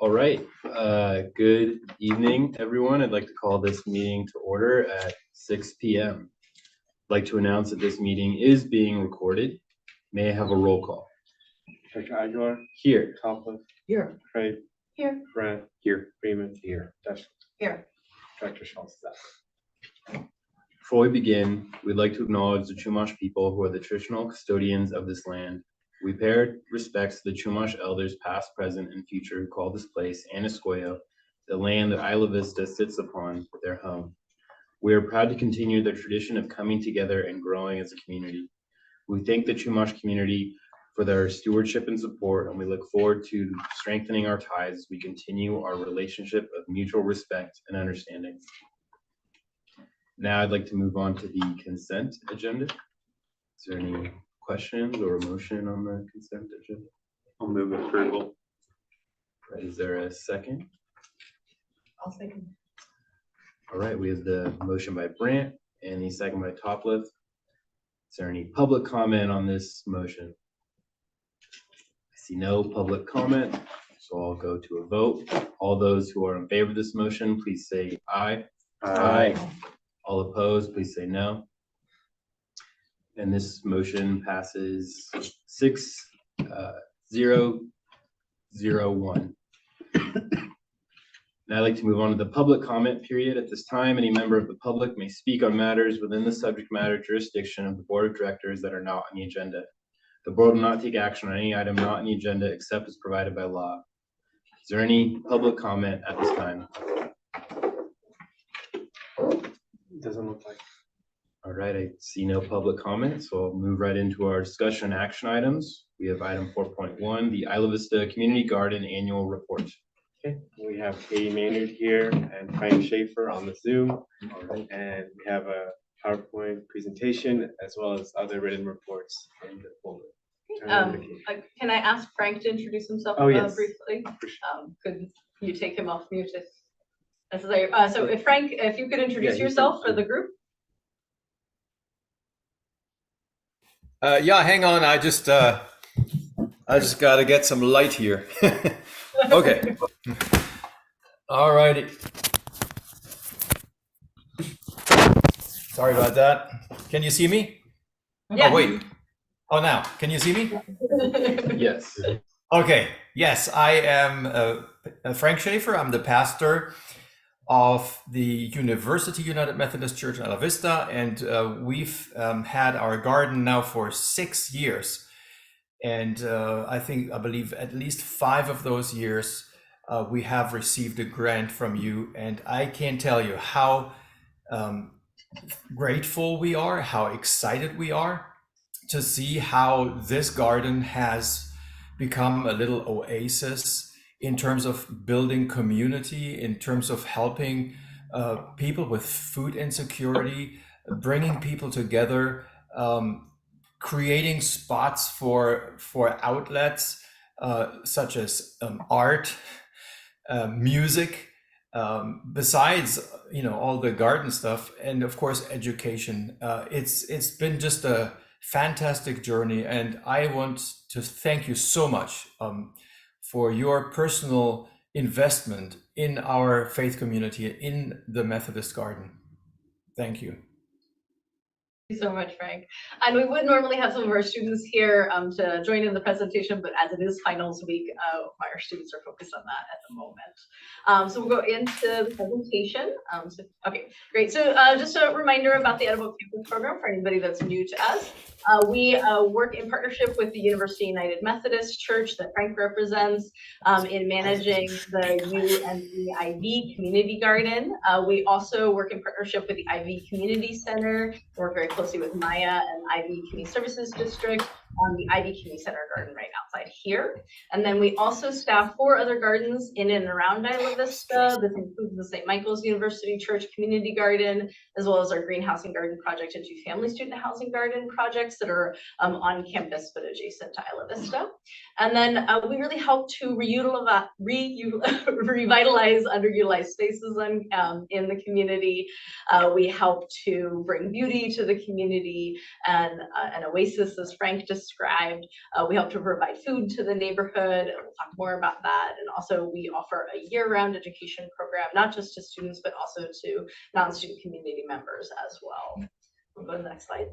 All right. Good evening, everyone. I'd like to call this meeting to order at 6 p.m. I'd like to announce that this meeting is being recorded. May I have a roll call? Dr. Aguilar? Here. Topliff? Here. Craig? Here. Brent? Here. Freeman? Here. Dutch? Here. Dr. Schultz? Before we begin, we'd like to acknowledge the Chumash people who are the traditional custodians of this land. We pay our respects to the Chumash elders past, present, and future who call this place Anascoyo, the land that Isla Vista sits upon, their home. We are proud to continue the tradition of coming together and growing as a community. We thank the Chumash community for their stewardship and support, and we look forward to strengthening our ties as we continue our relationship of mutual respect and understanding. Now I'd like to move on to the consent agenda. Is there any questions or a motion on the consent agenda? I'll move approval. Is there a second? I'll second. All right, we have the motion by Brandt and the second by Topliff. Is there any public comment on this motion? I see no public comment, so I'll go to a vote. All those who are in favor of this motion, please say aye. Aye. All opposed, please say no. And this motion passes 6-0-0-1. Now I'd like to move on to the public comment period. At this time, any member of the public may speak on matters within the subject matter jurisdiction of the board of directors that are not on the agenda. The board will not take action on any item not on the agenda except as provided by law. Is there any public comment at this time? Doesn't look like. All right, I see no public comment, so I'll move right into our discussion action items. We have item 4.1, the Isla Vista Community Garden Annual Report. Okay, we have Katie Maynard here and Frank Schaefer on the Zoom. All right. And we have a PowerPoint presentation as well as other written reports in the folder. Can I ask Frank to introduce himself yes. briefly? Sure. Could you take him off mute? So if Frank, if you could introduce yourself for the group. Yeah, hang on. I just got to get some light here. Okay. All righty. Sorry about that. Can you see me? Yeah. Oh, wait. Oh, now. Can you see me? Yes. Okay. Yes, I am Frank Schaefer. I'm the pastor of the University United Methodist Church in Isla Vista, and we've had our garden now for 6 years. And I believe at least 5 of those years we have received a grant from you, and I can't tell you how grateful we are, how excited we are to see how this garden has become a little oasis in terms of building community, in terms of helping people with food insecurity, bringing people together, creating spots for outlets such as art, music, besides all the garden stuff, and of course education. It's been just a fantastic journey, and I want to thank you so much for your personal investment in our faith community, in the Methodist Garden. Thank you. Thank you so much, Frank. And we would normally have some of our students here to join in the presentation, but as it is finals week, our students are focused on that at the moment. So we'll go into the presentation. Okay, great. So just a reminder about the Edible Campus program for anybody that's new to us. We work in partnership with the University United Methodist Church that Frank represents in managing the UNCIV Community Garden. We also work in partnership with the IV Community Center, work very closely with Maya and IV Community Services District on the IV Community Center garden right outside here. And then we also staff 4 other gardens in and around Isla Vista. This includes the St. Michael's University Church Community Garden, as well as our Green Housing Garden Project and 2 Family Student Housing Garden projects that are on campus but adjacent to Isla Vista. And then we really help to revitalize underutilized spaces in the community. We help to bring beauty to the community and an oasis, as Frank described. We help to provide food to the neighborhood. And we'll talk more about that. And also we offer a year-round education program, not just to students, but also to non-student community members as well. We'll go to the next slide.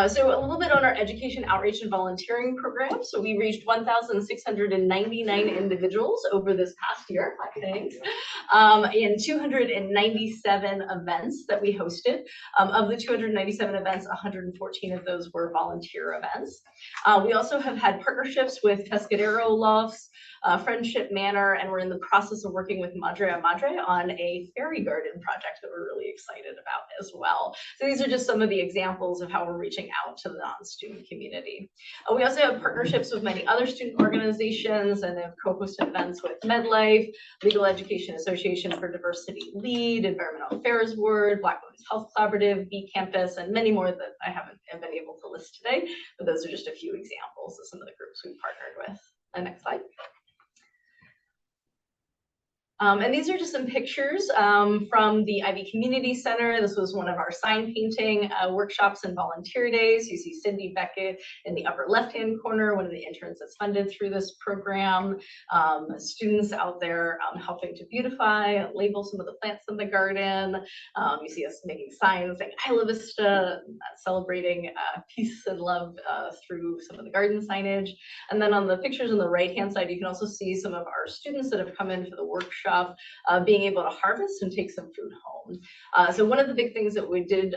So a little bit on our education outreach and volunteering program. So we reached 1,699 individuals over this past year, thanks, in 297 events that we hosted. Of the 297 events, 114 of those were volunteer events. We also have had partnerships with Pescadero Lofts, Friendship Manor, and we're in the process of working with Madre a Madre on a fairy garden project that we're really excited about as well. So these are just some of the examples of how we're reaching out to the non-student community. We also have partnerships with many other student organizations and have co-hosted events with MedLife, Legal Education Association for Diversity Lead, Environmental Affairs Board, Black Women's Health Collaborative, B Campus, and many more that I haven't been able to list today, but those are just a few examples of some of the groups we've partnered with. Next slide. And these are just some pictures from the Ivy Community Center. This was one of our sign painting workshops and volunteer days. You see Cindy Beckett in the upper left-hand corner, one of the interns that's funded through this program. Students out there helping to beautify, label some of the plants in the garden. You see us making signs saying Isla Vista, celebrating peace and love through some of the garden signage. And then on the pictures on the right-hand side, you can also see some of our students that have come in for the workshop being able to harvest and take some food home. So one of the big things that we did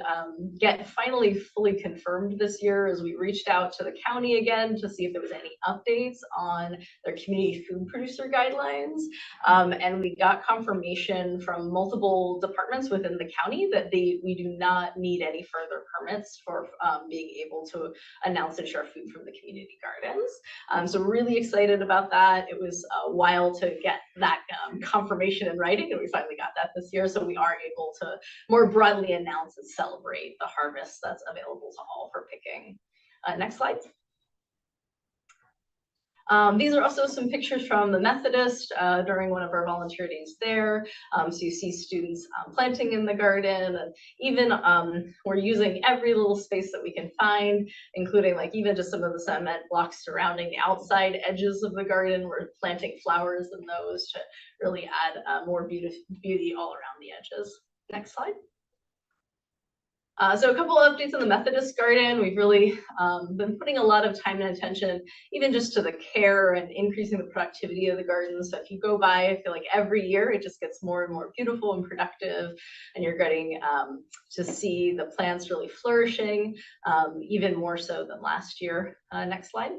get finally fully confirmed this year is we reached out to the county again to see if there was any updates on their community food producer guidelines. And we got confirmation from multiple departments within the county that we do not need any further permits for being able to announce and share food from the community gardens. So really excited about that. It was a while to get that confirmation in writing, and we finally got that this year, so we are able to more broadly announce and celebrate the harvest that's available to all for picking. Next slide. These are also some pictures from the Methodist during one of our volunteer days there. So you see students planting in the garden, and even we're using every little space that we can find, including like even just some of the cement blocks surrounding the outside edges of the garden. We're planting flowers in those to really add more beauty all around the edges. Next slide. So a couple of updates on the Methodist Garden. We've really been putting a lot of time and attention, even just to the care and increasing the productivity of the garden. So if you go by, I feel like every year it just gets more and more beautiful and productive, and you're getting to see the plants really flourishing, even more so than last year. Next slide.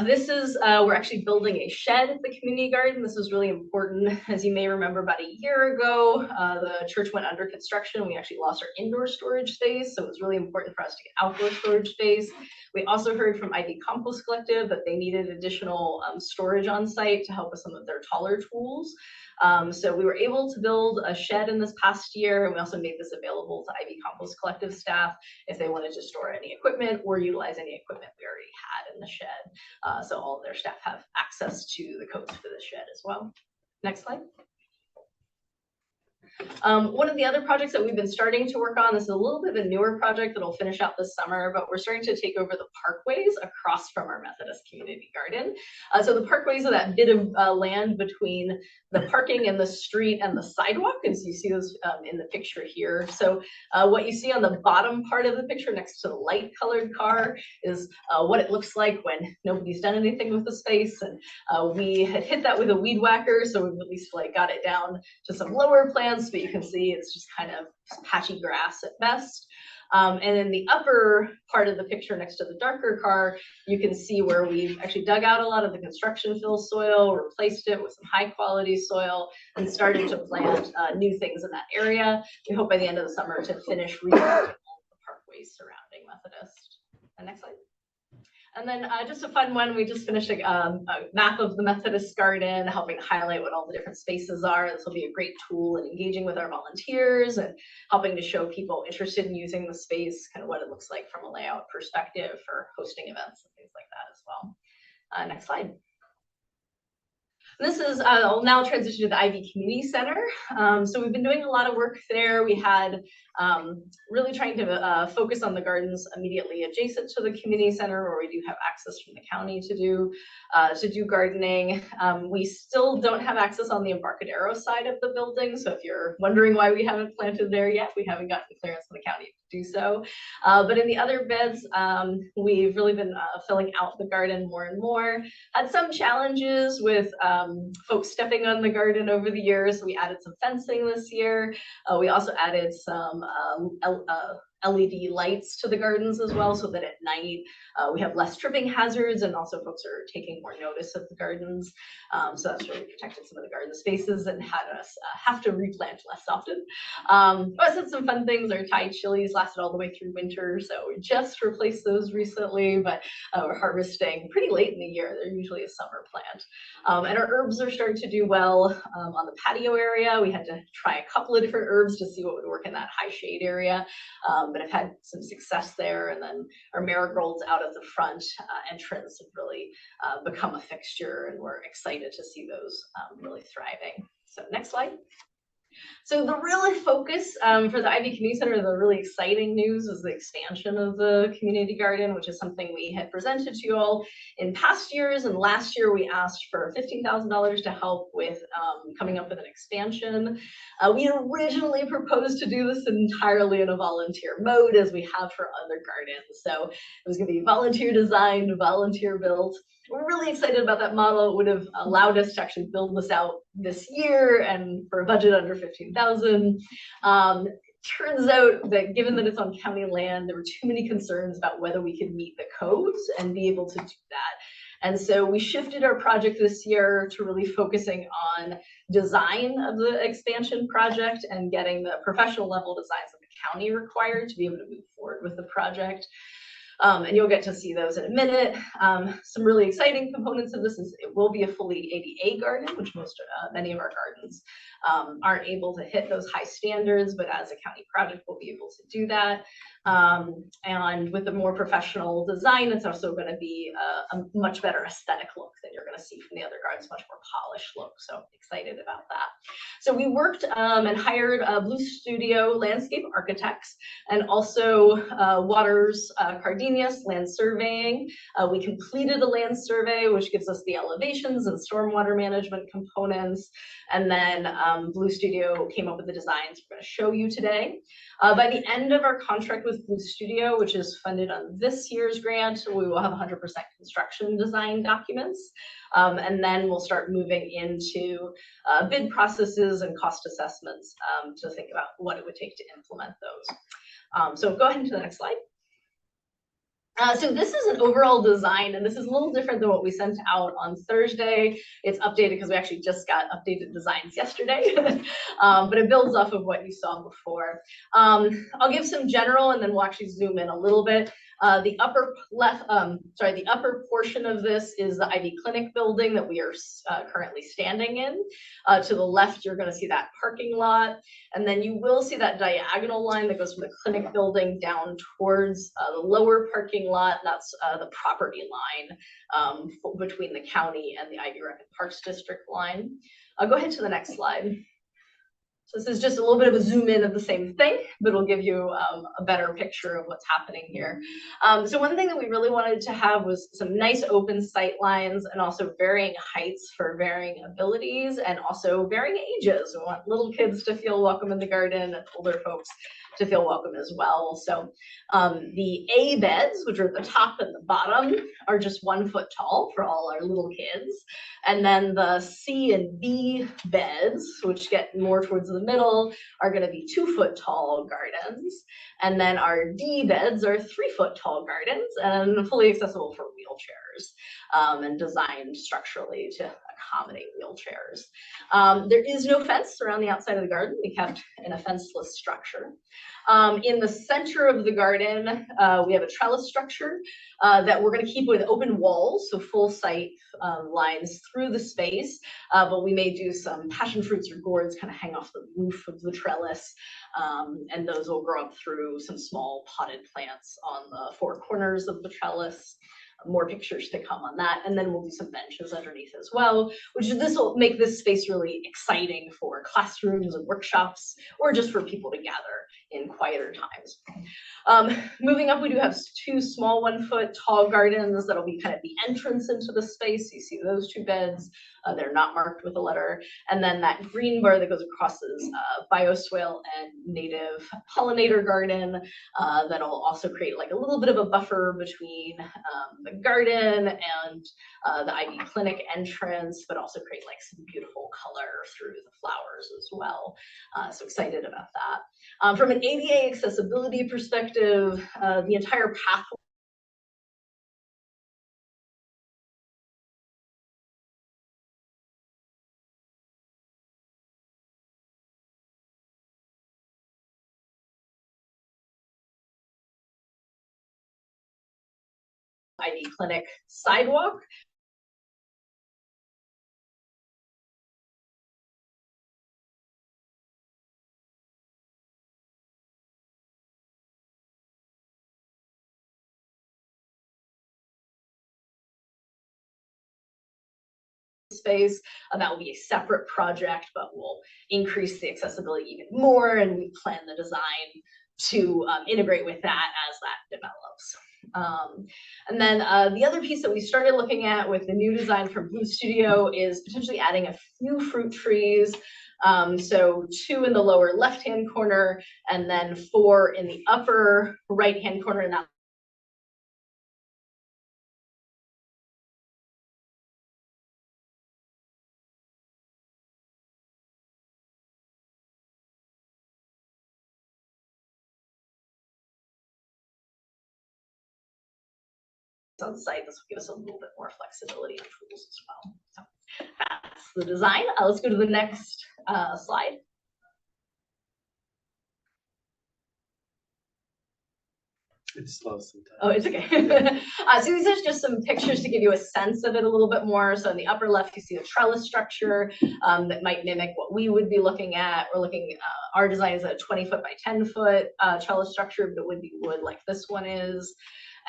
This is, we're actually building a shed at the community garden. This was really important. As you may remember, about a year ago, the church went under construction. We actually lost our indoor storage space, so it was really important for us to get outdoor storage space. We also heard from Ivy Compost Collective that they needed additional storage on site to help with some of their taller tools. So we were able to build a shed in this past year, and we also made this available to Ivy Compost Collective staff if they wanted to store any equipment or utilize any equipment we already had in the shed. So all of their staff have access to the codes for the shed as well. Next slide. One of the other projects that we've been starting to work on, this is a little bit of a newer project that'll finish out this summer, but we're starting to take over the parkways across from our Methodist Community Garden. So the parkways are that bit of land between the parking and the street and the sidewalk, as you see those in the picture here. So what you see on the bottom part of the picture next to the light colored car is what it looks like when nobody's done anything with the space. And we had hit that with a weed whacker, so we've at least like got it down to some lower plants, but you can see it's just kind of patchy grass at best. And in the upper part of the picture next to the darker car, you can see where we've actually dug out a lot of the construction fill soil, replaced it with some high quality soil, and started to plant new things in that area. We hope by the end of the summer to finish rebuilding all the parkways surrounding Methodist. Next slide. And then just a fun one, we just finished a map of the Methodist Garden, helping to highlight what all the different spaces are. This will be a great tool in engaging with our volunteers and helping to show people interested in using the space, kind of what it looks like from a layout perspective for hosting events and things like that as well. Next slide. This is, I'll now transition to the Ivy Community Center. So we've been doing a lot of work there. We had Really trying to focus on the gardens immediately adjacent to the community center, where we do have access from the county to do gardening. We still don't have access on the Embarcadero side of the building, so if you're wondering why we haven't planted there yet, we haven't gotten clearance from the county to do so. But in the other beds, we've really been filling out the garden more and more. Had some challenges with folks stepping on the garden over the years. We added some fencing this year. We also added some LED lights to the gardens as well, so that at night we have less tripping hazards, and also folks are taking more notice of the gardens. So that's really protected some of the garden spaces and had us have to replant less often. But had some fun things. Our Thai chilies lasted all the way through winter, so we just replaced those recently, but we're harvesting pretty late in the year. They're usually a summer plant. And our herbs are starting to do well on the patio area. We had to try a couple of different herbs to see what would work in that high shade area. But I've had some success there. And then our marigolds out of the front entrance have really become a fixture, and we're excited to see those really thriving. So next slide. So the really focus for the Ivy Community Center, the really exciting news is the expansion of the community garden, which is something we had presented to you all in past years. And last year we asked for $15,000 to help with coming up with an expansion. We originally proposed to do this entirely in a volunteer mode, as we have for other gardens. So it was going to be volunteer designed, volunteer built. We're really excited about that model. It would have allowed us to actually build this out this year, and for a budget under $15,000. Turns out that given that it's on county land, there were too many concerns about whether we could meet the codes and be able to do that. And so we shifted our project this year to really focusing on design of the expansion project and getting the professional level designs that the county required to be able to move forward with the project. And you'll get to see those in a minute. Some really exciting components of this is it will be a fully ADA garden, which many of our gardens aren't able to hit those high standards, but as a county project, we'll be able to do that. And with a more professional design, it's also going to be a much better aesthetic look than you're going to see from the other gardens, much more polished look. So excited about that. So we worked and hired Blue Studio landscape architects, and also Waters Cardenas land surveying. We completed a land survey, which gives us the elevations and stormwater management components. And then Blue Studio came up with the designs we're going to show you today. By the end of our contract with Blue Studio, which is funded on this year's grant, we will have 100% construction design documents. And then we'll start moving into bid processes and cost assessments to think about what it would take to implement those. So go ahead to the next slide. So this is an overall design, and this is a little different than what we sent out on Thursday. It's updated because we actually just got updated designs yesterday, but it builds off of what you saw before. I'll give some general, and then we'll actually zoom in a little bit. The upper the upper portion of this is the Ivy Clinic building that we are currently standing in. To the left, you're going to see that parking lot, and then you will see that diagonal line that goes from the clinic building down towards the lower parking lot. That's the property line between the county and the Ivy Rapid Parks District line. I'll go ahead to the next slide. So this is just a little bit of a zoom in of the same thing, but it'll give you a better picture of what's happening here. So one thing that we really wanted to have was some nice open sight lines, and also varying heights for varying abilities, and also varying ages. We want little kids to feel welcome in the garden, and older folks to feel welcome as well. So the A beds, which are at the top and the bottom, are just 1 foot tall for all our little kids. And then the C and B beds, which get more towards the middle, are going to be 2 foot tall gardens. And then our D beds are 3 foot tall gardens and fully accessible for wheelchairs, and designed structurally to accommodate wheelchairs. There is no fence around the outside of the garden. We kept in a fenceless structure. In the center of the garden, we have a trellis structure that we're going to keep with open walls, so full sight lines through the space, but we may do some passion fruits or gourds kind of hang off the roof of the trellis, and those will grow up through some small potted plants on the 4 corners of the trellis. More pictures to come on that, and then we'll do some benches underneath as well, which this will make this space really exciting for classrooms and workshops, or just for people to gather in quieter times. Moving up, we do have 2 small 1-foot tall gardens that'll be kind of the entrance into the space. You see those 2 beds. They're not marked with a letter. And then that green bar that goes across is bioswale and native pollinator garden that'll also create like a little bit of a buffer between the garden and the Ivy Clinic entrance, but also create like some beautiful color through the flowers as well. So excited about that. From an ADA accessibility perspective, the entire pathway Ivy Clinic sidewalk. Space. That will be a separate project, but we'll increase the accessibility even more, and we plan the design to integrate with that as that develops. And then the other piece that we started looking at with the new design from Blue Studio is potentially adding a few fruit trees. So 2 in the lower left-hand corner, and then 4 in the upper right-hand corner, and that on site. This will give us a little bit more flexibility and tools as well. So that's the design. Let's go to the next slide. It's slow sometimes. Oh, it's okay. So these are just some pictures to give you a sense of it a little bit more. So in the upper left, you see a trellis structure that might mimic what we would be looking at. We're looking, our design is a 20-foot by 10-foot trellis structure, but it would be wood like this one is.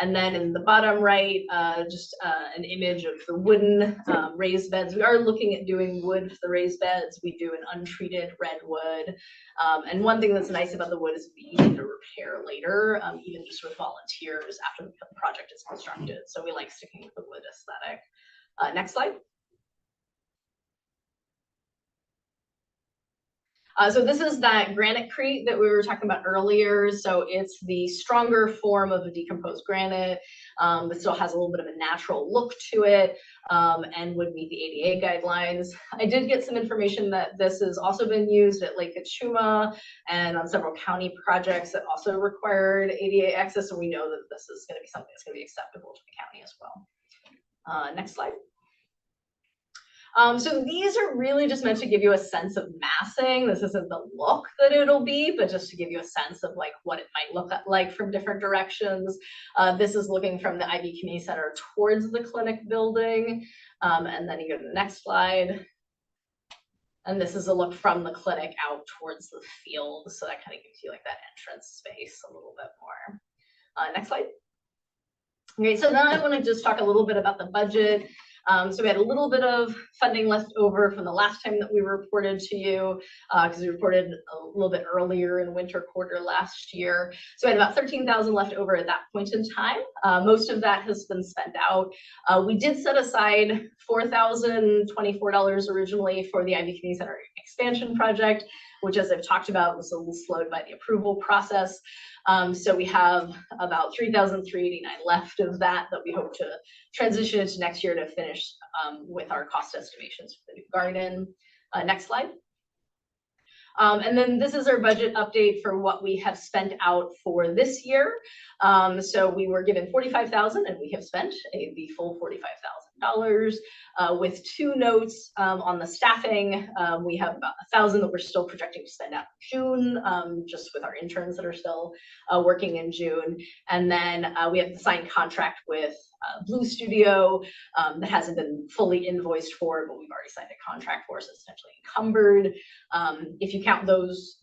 And then in the bottom right, just an image of the wooden raised beds. We are looking at doing wood for the raised beds. We do an untreated red wood. And one thing that's nice about the wood is it'd be easy to repair later, even just with volunteers after the project is constructed. So we like sticking with the wood aesthetic. Next slide. So this is that granitecrete that we were talking about earlier. So it's the stronger form of a decomposed granite that still has a little bit of a natural look to it and would meet the ADA guidelines. I did get some information that this has also been used at Lake Achuma and on several county projects that also required ADA access. So we know that this is going to be something that's going to be acceptable to the county as well. Next slide. So these are really just meant to give you a sense of massing. This isn't the look that it'll be, but just to give you a sense of like what it might look like from different directions. This is looking from the Ivy Community Center towards the clinic building. And then you go to the next slide. And this is a look from the clinic out towards the field. So that kind of gives you like that entrance space a little bit more. Next slide. Okay, so now I want to just talk a little bit about the budget. So we had a little bit of funding left over from the last time that we reported to you, because we reported a little bit earlier in winter quarter last year. So we had about $13,000 left over at that point in time. Most of that has been spent out. We did set aside $4,024 originally for the Ivy Community Center expansion project, which, as I've talked about, was a little slowed by the approval process. So we have about $3,389 left of that we hope to transition into next year to finish with our cost estimations for the new garden. Next slide. And then this is our budget update for what we have spent out for this year. So we were given $45,000 and we have spent the full $45,000 with 2 notes on the staffing. We have about $1,000 that we're still projecting to spend out in June, just with our interns that are still working in June. And then we have the signed contract with Blue Studio that hasn't been fully invoiced for, but we've already signed a contract for, so it's essentially encumbered. If you count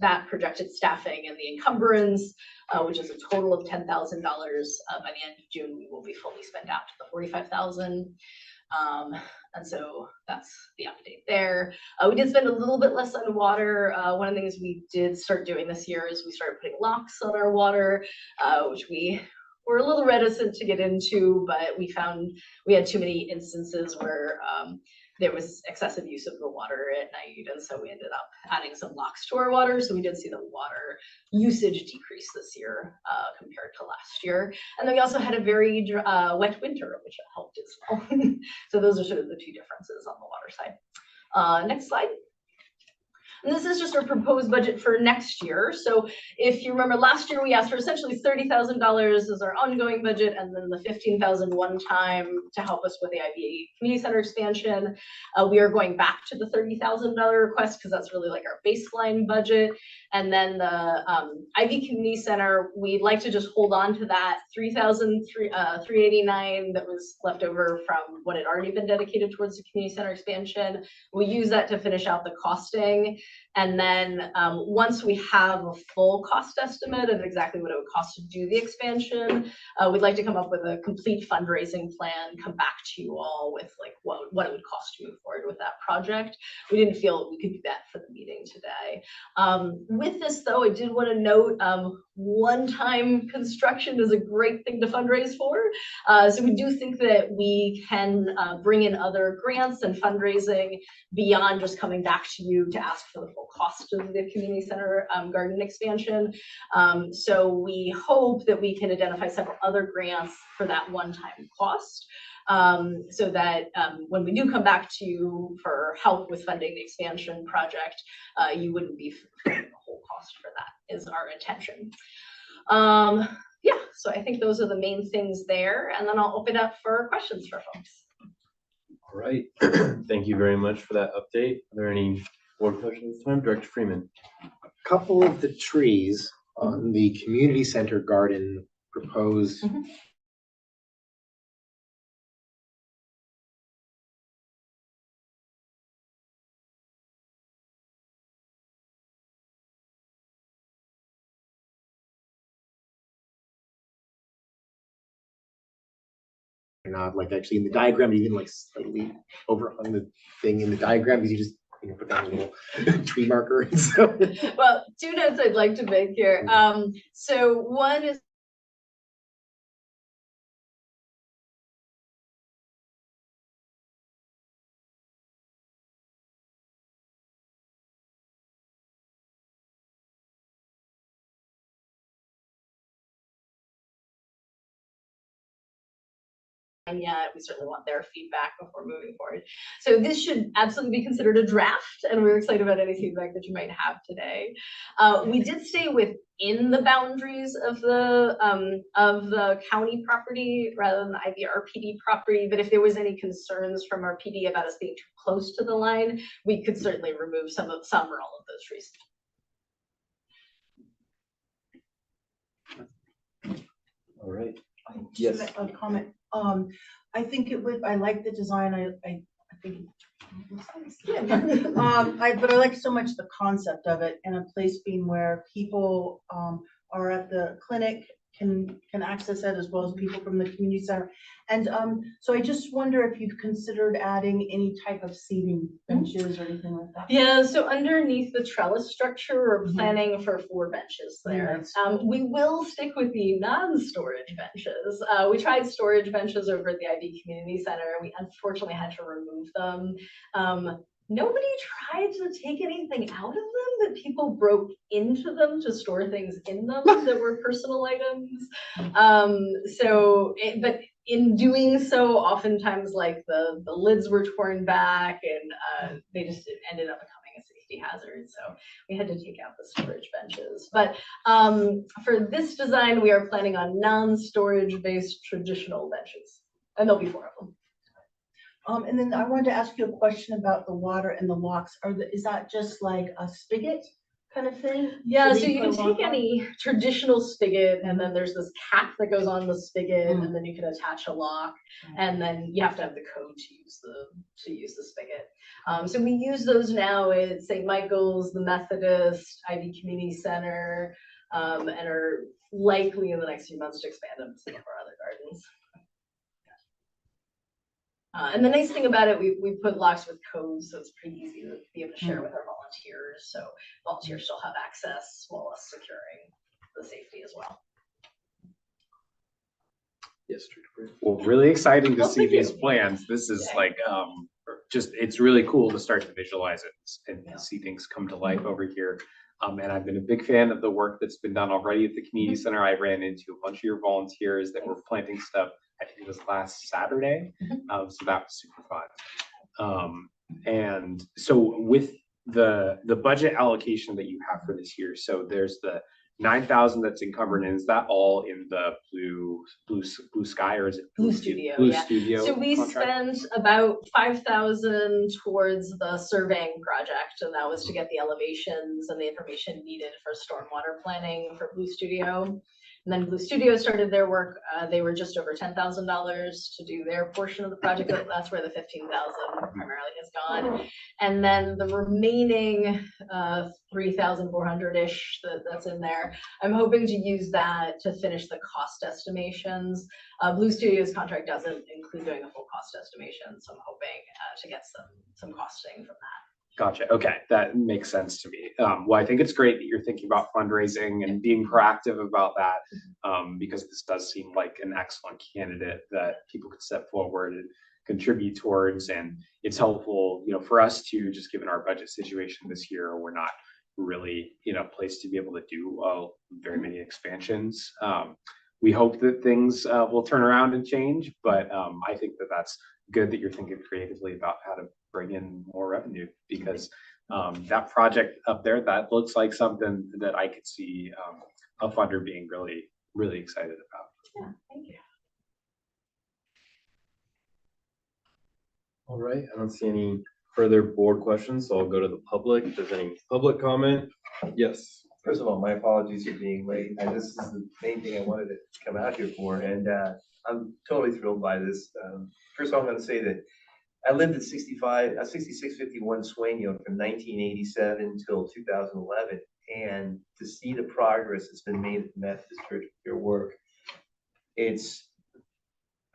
that projected staffing and the encumbrance, which is a total of $10,000, by the end of June, we will be fully spent out to the $45,000. And so that's the update there. We did spend a little bit less on water. One of the things we did start doing this year is we started putting locks on our water, which we were a little reticent to get into, but we found we had too many instances where there was excessive use of the water at night, and so we ended up adding some locks to our water. So we did see the water usage decrease this year compared to last year. And then we also had a very wet winter, which helped as well. So those are sort of the two differences on the water side. Next slide. And this is just our proposed budget for next year. So if you remember last year, we asked for essentially $30,000 as our ongoing budget, and then the $15,000 one time to help us with the IVA Community Center expansion. We are going back to the $30,000 request because that's really like our baseline budget. And then the IV Community Center, we'd like to just hold on to that $3,389 that was left over from what had already been dedicated towards the community center expansion. We use that to finish out the costing. And then once we have a full cost estimate of exactly what it would cost to do the expansion, we'd like to come up with a complete fundraising plan, come back to you all with like what it would cost to move forward with that project. We didn't feel we could do that for the meeting today. With this though, I did want to note one-time construction is a great thing to fundraise for. So we do think that we can bring in other grants and fundraising beyond just coming back to you to ask for the full cost of the community center garden expansion. So we hope that we can identify several other grants for that one-time cost. So that when we do come back to you for help with funding the expansion project, you wouldn't be paying the whole cost for that, is our intention. Yeah, so I think those are the main things there, and then I'll open up for questions for folks. All right, thank you very much for that update. Are there any board questions this time? Director Freeman. Couple of the trees on the community center garden proposed not like actually in the diagram, even like slightly overhung the thing in the diagram because you just put down a little tree marker. And so. Well, two notes I'd like to make here. So one is yet. We certainly want their feedback before moving forward. So this should absolutely be considered a draft, and we're excited about any feedback that you might have today. We did stay within the boundaries of the county property rather than the IVRPD property, but if there was any concerns from our PD about us being too close to the line, we could certainly remove some or all of those trees. All right. Yes. Yes. A comment. I think it would. I like the design. I think. But I like so much the concept of it, and a place being where people are at the clinic can access it, as well as people from the community center. And so I just wonder if you've considered adding any type of seating benches or anything like that. Yeah, so underneath the trellis structure, we're planning for 4 benches there. Nice. We will stick with the non-storage benches. We tried storage benches over at the IV Community Center. We unfortunately had to remove them. Nobody tried to take anything out of them, but people broke into them to store things in them that were personal items. But in doing so, oftentimes like the lids were torn back, and they just ended up becoming a safety hazard. So we had to take out the storage benches. But for this design, we are planning on non-storage based traditional benches, and there'll be 4 of them. And then I wanted to ask you a question about the water and the locks. Is that just like a spigot kind of thing? Yeah, so you can take any traditional spigot, and then there's this cap that goes on the spigot, and then you can attach a lock, and then you have to have the code to use the spigot. So we use those now at St. Michael's, the Methodist, IV Community Center, and are likely in the next few months to expand them to some of our other gardens. And the nice thing about it, we put locks with codes, so it's pretty easy to be able to share with our volunteers. So volunteers still have access while us securing the safety as well. Yes, Director. Well, really exciting to Well, see thank you. these plans. This is Yeah. like, just, it's really cool to start to visualize it and Yeah. see things come to life over here. And I've been a big fan of the work that's been done already at the community center. I ran into a bunch of your volunteers that were planting stuff. I think it was last Saturday. So that was super fun. And so with the budget allocation that you have for this year, so there's the 9,000 that's encumbered, and is that all in the blue sky, or is it Blue Studio, Blue yeah. Studio So we contract? spent about 5,000 towards the surveying project, and that was to get the elevations and the information needed for stormwater planning for Blue Studio. And then Blue Studio started their work. They were just over $10,000 to do their portion of the project. That's where the 15,000 primarily has gone. And then the remaining 3,400-ish that's in there, I'm hoping to use that to finish the cost estimations. Blue Studio's contract doesn't include doing a full cost estimation, so I'm hoping to get some costing from that. Gotcha. Okay, that makes sense to me. Well, I think it's great that you're thinking about fundraising and being proactive about that, because this does seem like an excellent candidate that people could step forward and contribute towards. And it's helpful, you know, for us to, just given our budget situation this year, we're not really in a place to be able to do very many expansions. We hope that things will turn around and change, but I think that that's good that you're thinking creatively about how to bring in more revenue, because that project up there, that looks like something that I could see a funder being really, really excited about. Yeah, thank you. All right, I don't see any further board questions, so I'll go to the public. If there's any public comment, yes. First of all, my apologies for being late. This is the main thing I wanted to come out here for, and I'm totally thrilled by this. First of all, I'm going to say that I lived at 6651 Swain from 1987 till 2011, and to see the progress that's been made at the Methodist Church with your work, it's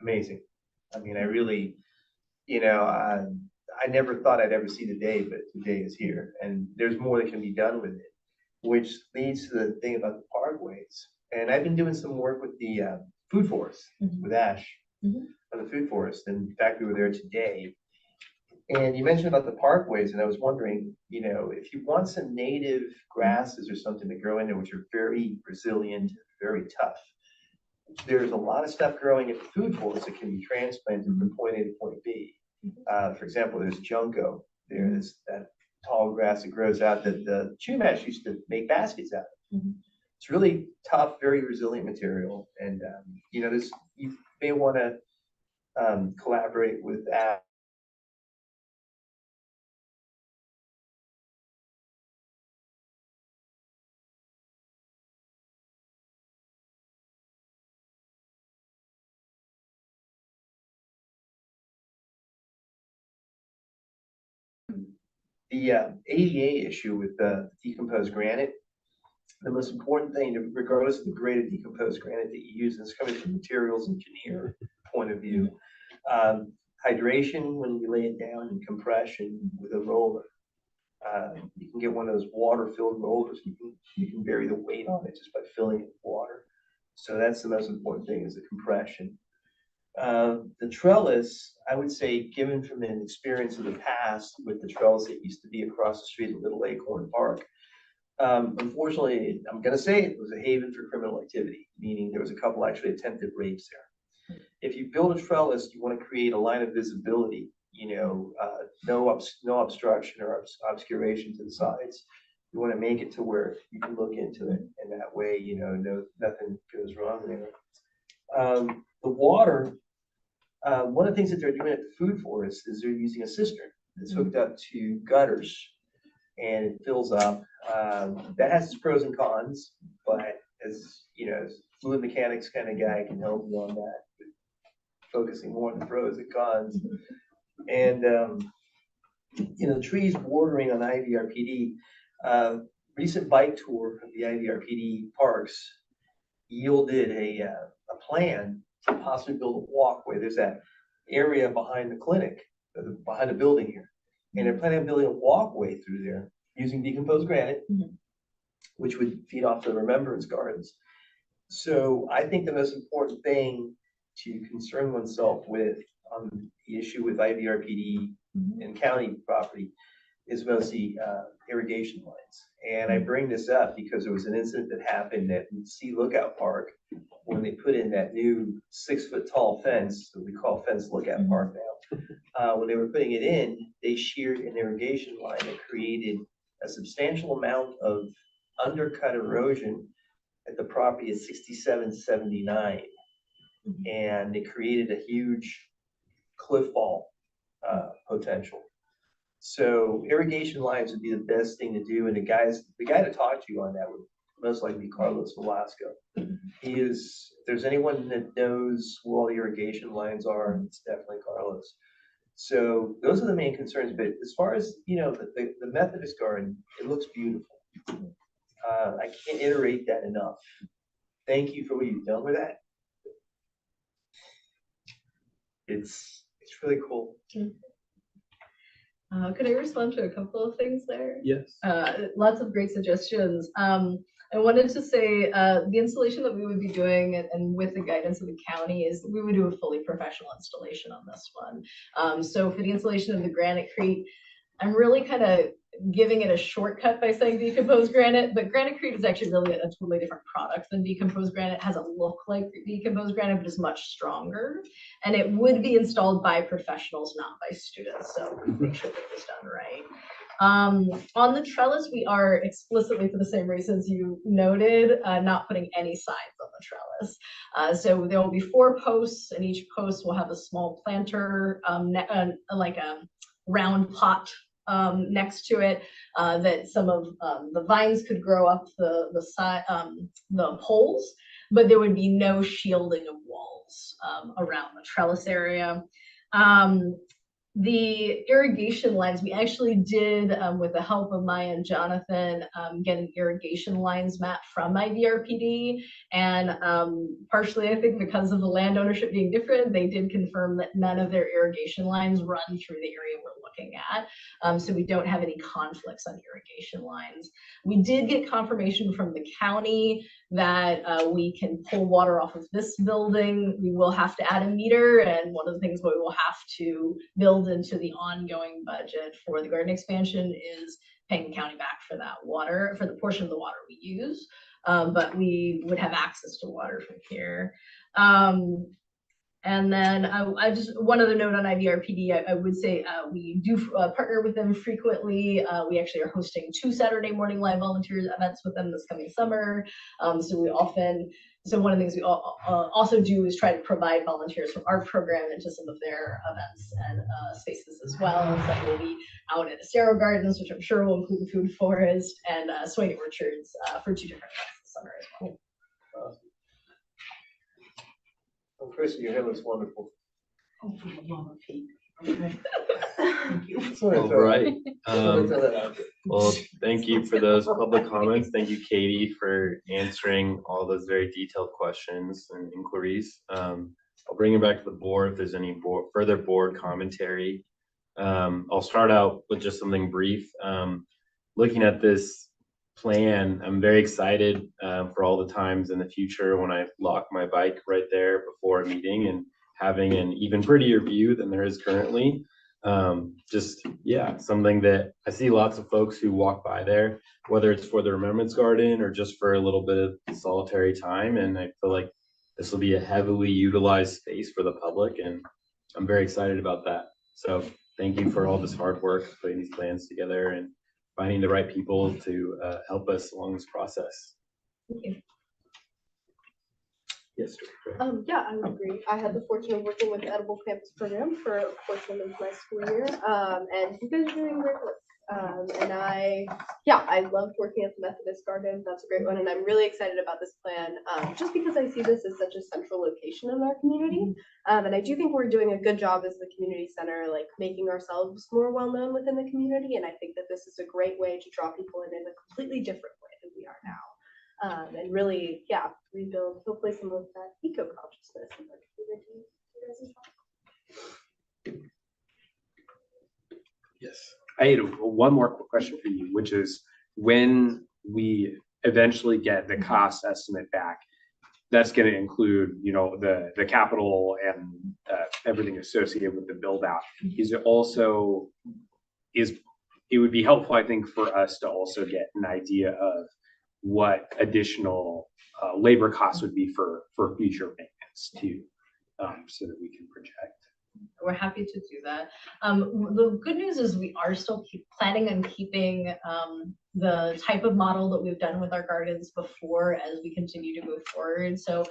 amazing. I mean, I really, you know, I never thought I'd ever see the day, but today is here, and there's more that can be done with it, which leads to the thing about the parkways. And I've been doing some work with the food forest, with Ash, on the food forest. And in fact, we were there today. And you mentioned about the parkways, and I was wondering, you know, if you want some native grasses or something to grow in there, which are very resilient, very tough, there's a lot of stuff growing at the food forest that can be transplanted from point A to point B. For example, there's junco. There's that tall grass that grows out that the Chumash used to make baskets out of. It's really tough, very resilient material. And, you know, you may want to collaborate with that. The ADA issue with the decomposed granite, the most important thing, regardless of the grade of decomposed granite that you use, and it's coming from materials engineer point of view, hydration when you lay it down, and compression with a roller. You can get one of those water-filled rollers. You can vary the weight on it just by filling it with water. So that's the most important thing, is the compression. The trellis, I would say, given from an experience of the past with the trellis that used to be across the street at Little Acorn Park, unfortunately, I'm going to say it was a haven for criminal activity, meaning there was a couple actually attempted rapes there. If you build a trellis, you want to create a line of visibility, you know, no obstruction or obscuration to the sides. You want to make it to where you can look into it, and that way, you know, nothing goes wrong there. The water, one of the things that they're doing at the food forest is they're using a cistern that's hooked up to gutters, and it fills up. That has its pros and cons, but as you know, as fluid mechanics kind of guy, can help you on that, focusing more on the pros and cons. And you know, the trees bordering on IVRPD, recent bike tour of the IVRPD parks yielded a plan to possibly build a walkway. There's that area behind the clinic, behind the building here. And they're planning on building a walkway through there using decomposed granite, which would feed off the Remembrance Gardens. So I think the most important thing to concern oneself with on the issue with IVRPD and county property is mostly irrigation lines. And I bring this up because there was an incident that happened at Sea Lookout Park when they put in that new 6-foot tall fence that we call Fence Lookout Park now. When they were putting it in, they sheared an irrigation line that created a substantial amount of undercut erosion at the property at 6779. And it created a huge cliff fall potential. So irrigation lines would be the best thing to do. And the guy to talk to you on that would most likely be Carlos Velasco. He is, if there's anyone that knows where all the irrigation lines are, it's definitely Carlos. So those are the main concerns. But as far as, you know, the Methodist garden, it looks beautiful. I can't iterate that enough. Thank you for what you've done with that. It's really cool. Could I respond to a couple of things there? Yes. Lots of great suggestions. I wanted to say the installation that we would be doing and with the guidance of the county is we would do a fully professional installation on this one. So for the installation of the granitecrete, I'm really kind of giving it a shortcut by saying decomposed granite, but granitecrete is actually really a totally different product than decomposed granite. It has a look like decomposed granite, but is much stronger. And it would be installed by professionals, not by students. So make sure that it's done right. On the trellis, we are explicitly, for the same reasons you noted, not putting any sides on the trellis. So there will be 4 posts, and each post will have a small planter, like a round pot next to it, that some of the vines could grow up the poles, but there would be no shielding of walls around the trellis area. The irrigation lines, we actually did, with the help of Maya and Jonathan, get an irrigation lines map from IVRPD. And partially, I think because of the land ownership being different, they did confirm that none of their irrigation lines run through the area we're looking at. So we don't have any conflicts on irrigation lines. We did get confirmation from the county that we can pull water off of this building. We will have to add a meter, and one of the things we will have to build into the ongoing budget for the garden expansion is paying the county back for that water, for the portion of the water we use. But we would have access to water from here. And then I just, one other note on IVRPD, I would say we do partner with them frequently. We actually are hosting 2 Saturday morning live volunteers events with them this coming summer. So one of the things we also do is try to provide volunteers from our program into some of their events and spaces as well. So we'll be out at Estero Gardens, which I'm sure will include the food forest, and Swain Orchards for 2 different events this summer as well. Well, Chris, your hair looks wonderful. Oh, for the love of Pete. Okay. Thank you. All right. Well, thank you for those public comments. Thank you, Katie, for answering all those very detailed questions and inquiries. I'll bring it back to the board if there's any further board commentary. I'll start out with just something brief. Looking at this plan, I'm very excited for all the times in the future when I lock my bike right there before a meeting and having an even prettier view than there is currently. Something that I see lots of folks who walk by there, whether it's for the Remembrance Garden or just for a little bit of solitary time. And I feel like this will be a heavily utilized space for the public, and I'm very excited about that. So thank you for all this hard work putting these plans together and finding the right people to help us along this process. Thank you. Yes. Yeah, I would agree. I had the fortune of working with the Edible Campus program for a portion of my school year, and you guys are doing great work. I loved working at the Methodist Garden. That's a great one, and I'm really excited about this plan, just because I see this as such a central location in our community, and I do think we're doing a good job as the community center, like making ourselves more well known within the community, and I think that this is a great way to draw people in a completely different way than we are now. And really, rebuild hopefully some of that eco-consciousness in our community. Yes. I had one more quick question for you, which is when we eventually get the cost estimate back, that's going to include, you know, the capital and everything associated with the build out. Is it also it would be helpful, I think, for us to also get an idea of what additional labor costs would be for future maintenance too, so that we can project. We're happy to do that. The good news is we are still planning on keeping the type of model that we've done with our gardens before as we continue to move forward. So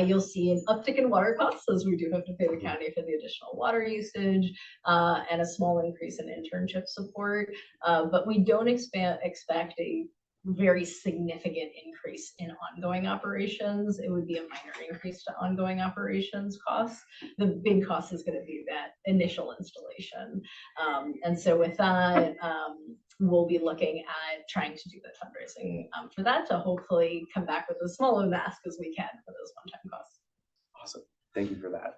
you'll see an uptick in water costs as we do have to pay the county for the additional water usage and a small increase in internship support. But we don't expect a very significant increase in ongoing operations. It would be a minor increase to ongoing operations costs. The big cost is going to be that initial installation. And so with that, we'll be looking at trying to do the fundraising for that to hopefully come back with as small of an ask as we can for those one-time costs. Awesome. Thank you for that.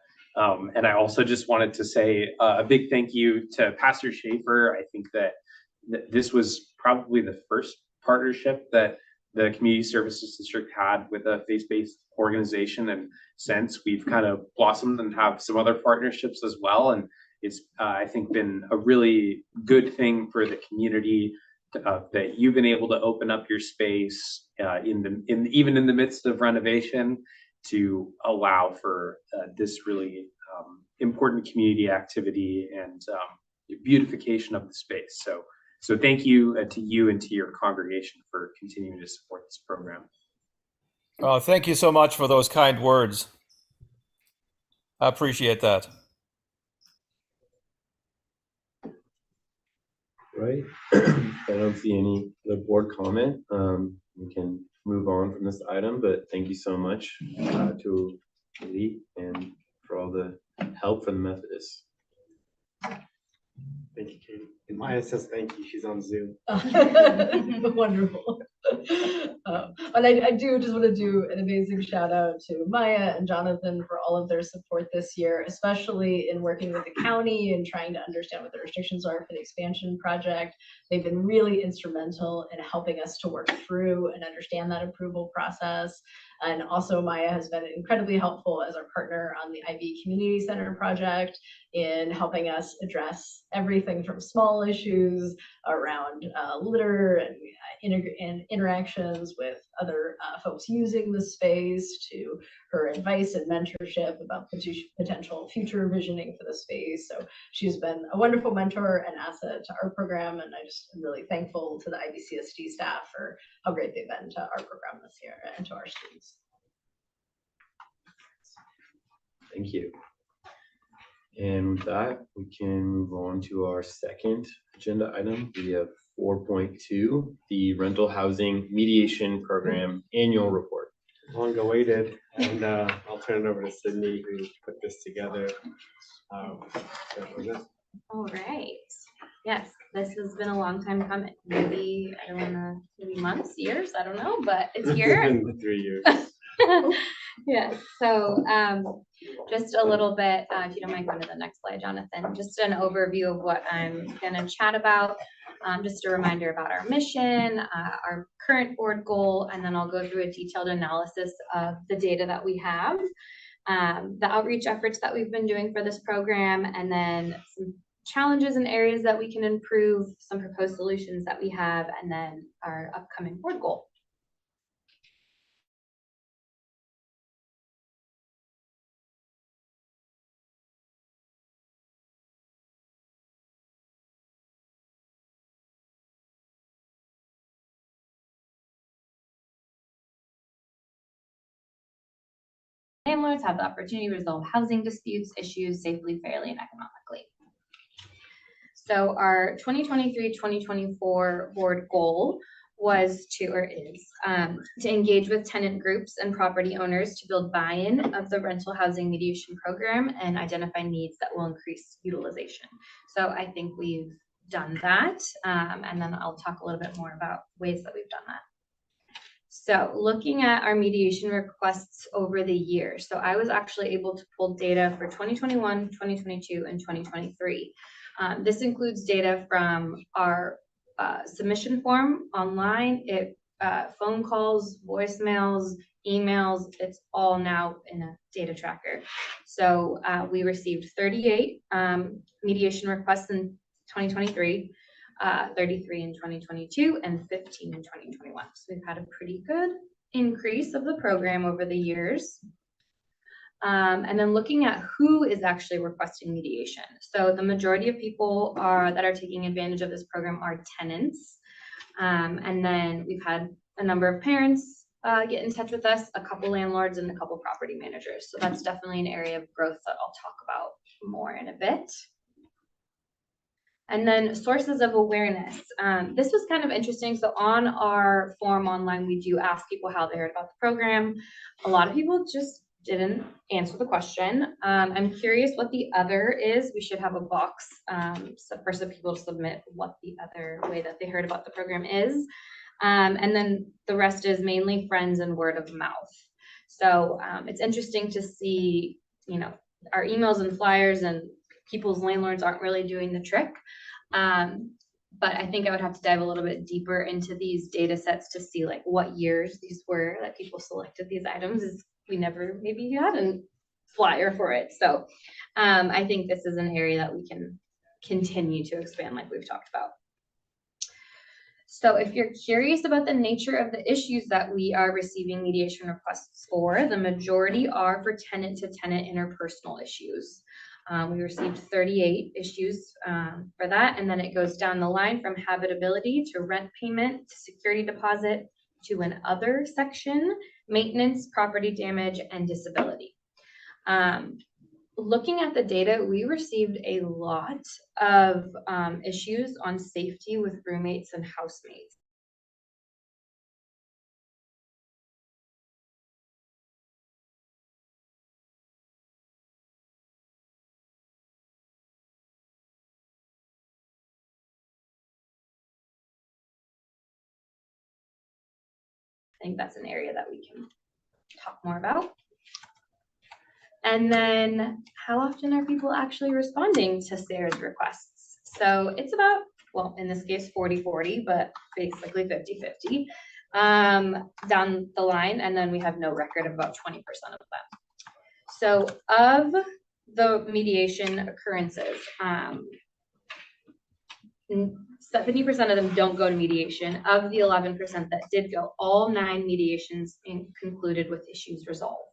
And I also just wanted to say a big thank you to Pastor Schaefer. I think that this was probably the first partnership that the Community Services District had with a faith-based organization, and since we've kind of blossomed and have some other partnerships as well, and it's I think been a really good thing for the community that you've been able to open up your space even in the midst of renovation to allow for this really important community activity and beautification of the space. So thank you to you and to your congregation for continuing to support this program. Thank you so much for those kind words. I appreciate that. Right. I don't see any other board comment. We can move on from this item, but thank you so much to Lee and for all the help from the Methodists. Thank you, Katie. And Maya says thank you. She's on Zoom. Wonderful. And I do just want to do an amazing shout out to Maya and Jonathan for all of their support this year, especially in working with the county and trying to understand what the restrictions are for the expansion project. They've been really instrumental in helping us to work through and understand that approval process. And also Maya has been incredibly helpful as our partner on the IV Community Center project in helping us address everything from small issues around litter and interactions with other folks using the space, to her advice and mentorship about potential future visioning for the space. So she's been a wonderful mentor and asset to our program, and I just am really thankful to the IVCSD staff for how great they've been to our program this year and to our students. Thank you. And with that, we can move on to our second agenda item. We have 4.2, the Rental Housing Mediation Program Annual Report. Long awaited, and I'll turn it over to Sydney, who put this together. All right. Yes, this has been a long time coming. Maybe, I don't know, maybe months, years, I don't know, but it's here. It's been 3 years. Yeah, so just a little bit, if you don't mind going to the next slide, Jonathan, just an overview of what I'm going to chat about. Just a reminder about our mission, our current board goal, and then I'll go through a detailed analysis of the data that we have, the outreach efforts that we've been doing for this program, and then some challenges and areas that we can improve, some proposed solutions that we have, and then our upcoming board goal. Landlords have the opportunity to resolve housing disputes, issues safely, fairly, and economically. So our 2023-2024 board goal was to engage with tenant groups and property owners to build buy-in of the rental housing mediation program and identify needs that will increase utilization. So I think we've done that, and then I'll talk a little bit more about ways that we've done that. So looking at our mediation requests over the year. So I was actually able to pull data for 2021, 2022, and 2023. This includes data from our submission form online, phone calls, voicemails, emails, it's all now in a data tracker. So we received 38 mediation requests in 2023, 33 in 2022, and 15 in 2021. So we've had a pretty good increase of the program over the years. And then looking at who is actually requesting mediation. So the majority of people that are taking advantage of this program are tenants. And then we've had a number of parents get in touch with us, a couple landlords, and a couple property managers. So that's definitely an area of growth that I'll talk about more in a bit. And then sources of awareness. This was kind of interesting. So on our form online, we do ask people how they heard about the program. A lot of people just didn't answer the question. I'm curious what the other is. We should have a box for some people to submit what the other way that they heard about the program is. And then the rest is mainly friends and word of mouth. So it's interesting to see, our emails and flyers and people's landlords aren't really doing the trick. But I think I would have to dive a little bit deeper into these data sets to see like what years these were that people selected these items. We never maybe had a flyer for it. So I think this is an area that we can continue to expand like we've talked about. So if you're curious about the nature of the issues that we are receiving mediation requests for, the majority are for tenant-to-tenant interpersonal issues. We received 38 issues for that, and then it goes down the line from habitability to rent payment to security deposit to an other section, maintenance, property damage, and disability. Looking at the data, we received a lot of issues on safety with roommates and housemates. I think that's an area that we can talk more about. And then how often are people actually responding to Sarah's requests? So it's about, well, in this case, 40-40, but basically 50-50 down the line. And then we have no record of about 20% of them. So of the mediation occurrences, 70% of them don't go to mediation. Of the 11% that did go, all 9 mediations concluded with issues resolved.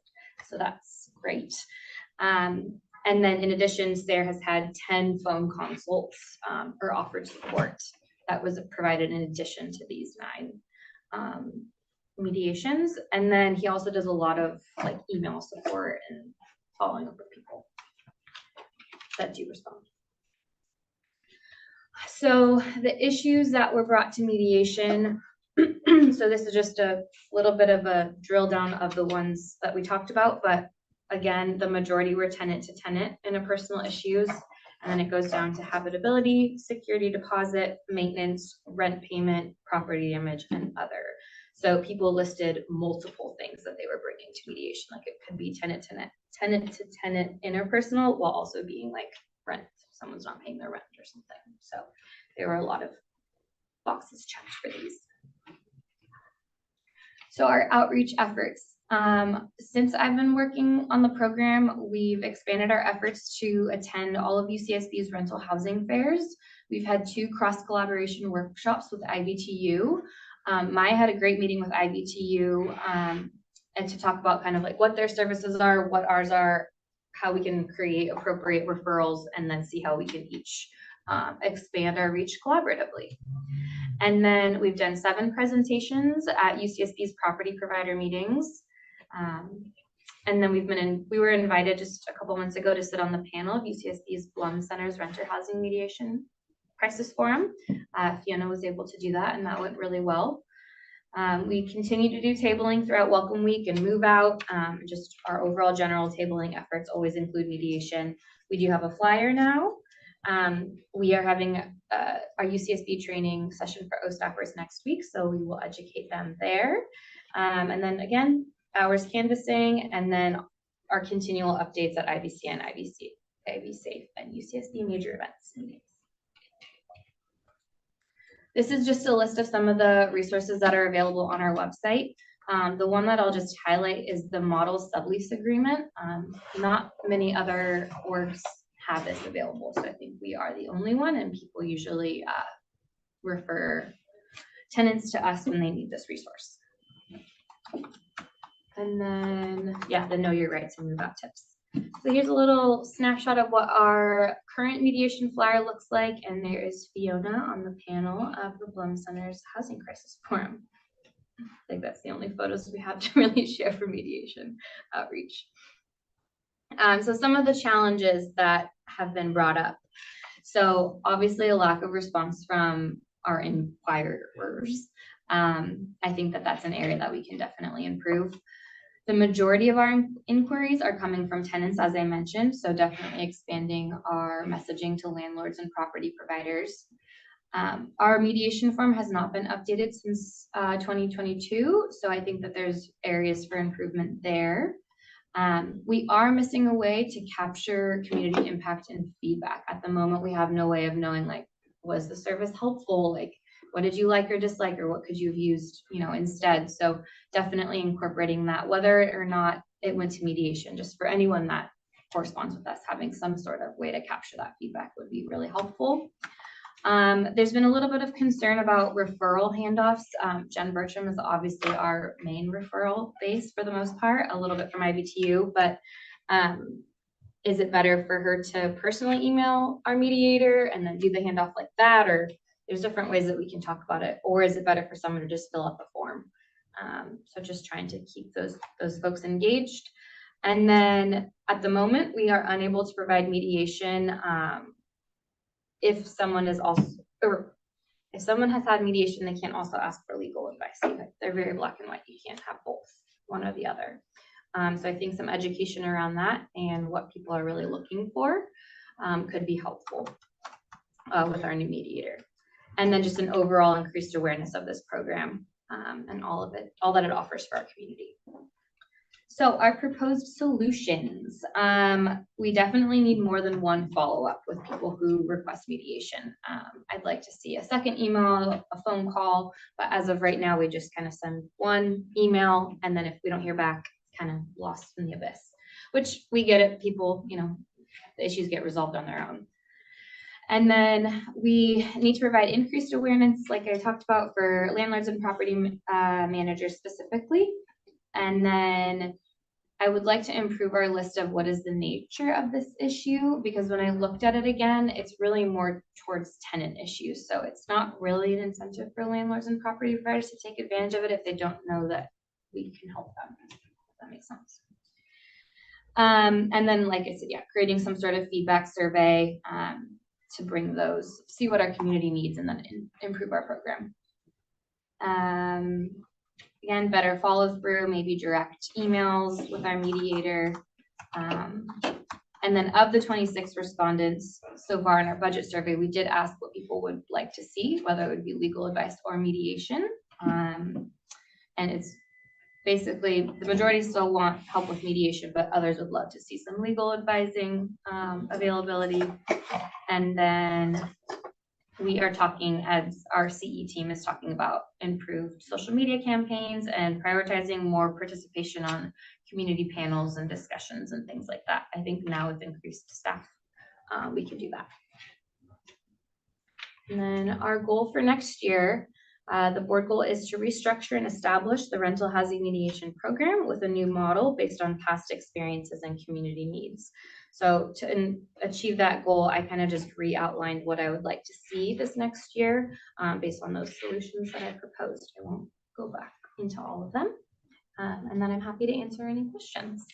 So that's great. And then in addition, Sarah has had 10 phone consults or offered support that was provided in addition to these 9 mediations. And then he also does a lot of like email support and following up with people that do respond. So the issues that were brought to mediation, so this is just a little bit of a drill down of the ones that we talked about, but again, the majority were tenant-to-tenant interpersonal issues, and then it goes down to habitability, security deposit, maintenance, rent payment, property damage, and other. So people listed multiple things that they were bringing to mediation, like it could be tenant-to-tenant interpersonal, while also being like rent. Someone's not paying their rent or something. So there were a lot of boxes checked for these. So our outreach efforts. Since I've been working on the program, we've expanded our efforts to attend all of UCSB's rental housing fairs. We've had 2 cross-collaboration workshops with IVTU. Maya had a great meeting with IVTU and to talk about kind of like what their services are, what ours are, how we can create appropriate referrals, and then see how we can each expand our reach collaboratively. And then we've done 7 presentations at UCSB's property provider meetings. And then we were invited just a couple months ago to sit on the panel of UCSB's Blum Center's Renter Housing Mediation Crisis Forum. Fiona was able to do that, and that went really well. We continue to do tabling throughout Welcome Week and Move Out. Just our overall general tabling efforts always include mediation. We do have a flyer now. We are having our UCSB training session for O staffers next week, so we will educate them there. And then again, hours canvassing, and then our continual updates at IVC and IVSafe and UCSD major events meetings. This is just a list of some of the resources that are available on our website. The one that I'll just highlight is the model sublease agreement. Not many other orgs have this available, so I think we are the only one, and people usually refer tenants to us when they need this resource. And then, yeah, the Know Your Rights and Move Out tips. So here's a little snapshot of what our current mediation flyer looks like, and there is Fiona on the panel of the Blum Center's Housing Crisis Forum. I think that's the only photos we have to really share for mediation outreach. So some of the challenges that have been brought up. So obviously a lack of response from our inquirers. I think that that's an area that we can definitely improve. The majority of our inquiries are coming from tenants, as I mentioned, so definitely expanding our messaging to landlords and property providers. Our mediation form has not been updated since 2022, so I think that there's areas for improvement there. We are missing a way to capture community impact and feedback. At the moment, we have no way of knowing, like, was the service helpful? Like, what did you like or dislike, or what could you have used, instead? So definitely incorporating that, whether or not it went to mediation, just for anyone that corresponds with us, having some sort of way to capture that feedback would be really helpful. There's been a little bit of concern about referral handoffs. Jen Bertram is obviously our main referral base for the most part, a little bit from IBTU, but is it better for her to personally email our mediator and then do the handoff like that? Or there's different ways that we can talk about it. Or is it better for someone to just fill out the form? So just trying to keep those folks engaged. And then at the moment, we are unable to provide mediation if someone is also, or if someone has had mediation, they can't also ask for legal advice. They're very black and white. You can't have both, one or the other. So I think some education around that and what people are really looking for could be helpful with our new mediator. And then just an overall increased awareness of this program and all that it offers for our community. So our proposed solutions, we definitely need more than one follow-up with people who request mediation. I'd like to see a second email, a phone call, but as of right now, we just kind of send one email, and then if we don't hear back, kind of lost in the abyss, which we get it. People, the issues get resolved on their own. And then we need to provide increased awareness, like I talked about, for landlords and property managers specifically. And then I would like to improve our list of what is the nature of this issue, because when I looked at it again, it's really more towards tenant issues. So it's not really an incentive for landlords and property providers to take advantage of it if they don't know that we can help them. If that makes sense. And then, like I said, yeah, creating some sort of feedback survey to bring those, see what our community needs, and then improve our program. Again, better follow through, maybe direct emails with our mediator. And then of the 26 respondents so far in our budget survey, we did ask what people would like to see, whether it would be legal advice or mediation. And it's basically, the majority still want help with mediation, but others would love to see some legal advising availability. And then we are talking, as our CE team is talking about, improved social media campaigns and prioritizing more participation on community panels and discussions and things like that. I think now with increased staff, we can do that. And then our goal for next year, the board goal is to restructure and establish the rental housing mediation program with a new model based on past experiences and community needs. So to achieve that goal, I kind of just re-outlined what I would like to see this next year based on those solutions that I proposed. I won't go back into all of them. And then I'm happy to answer any questions.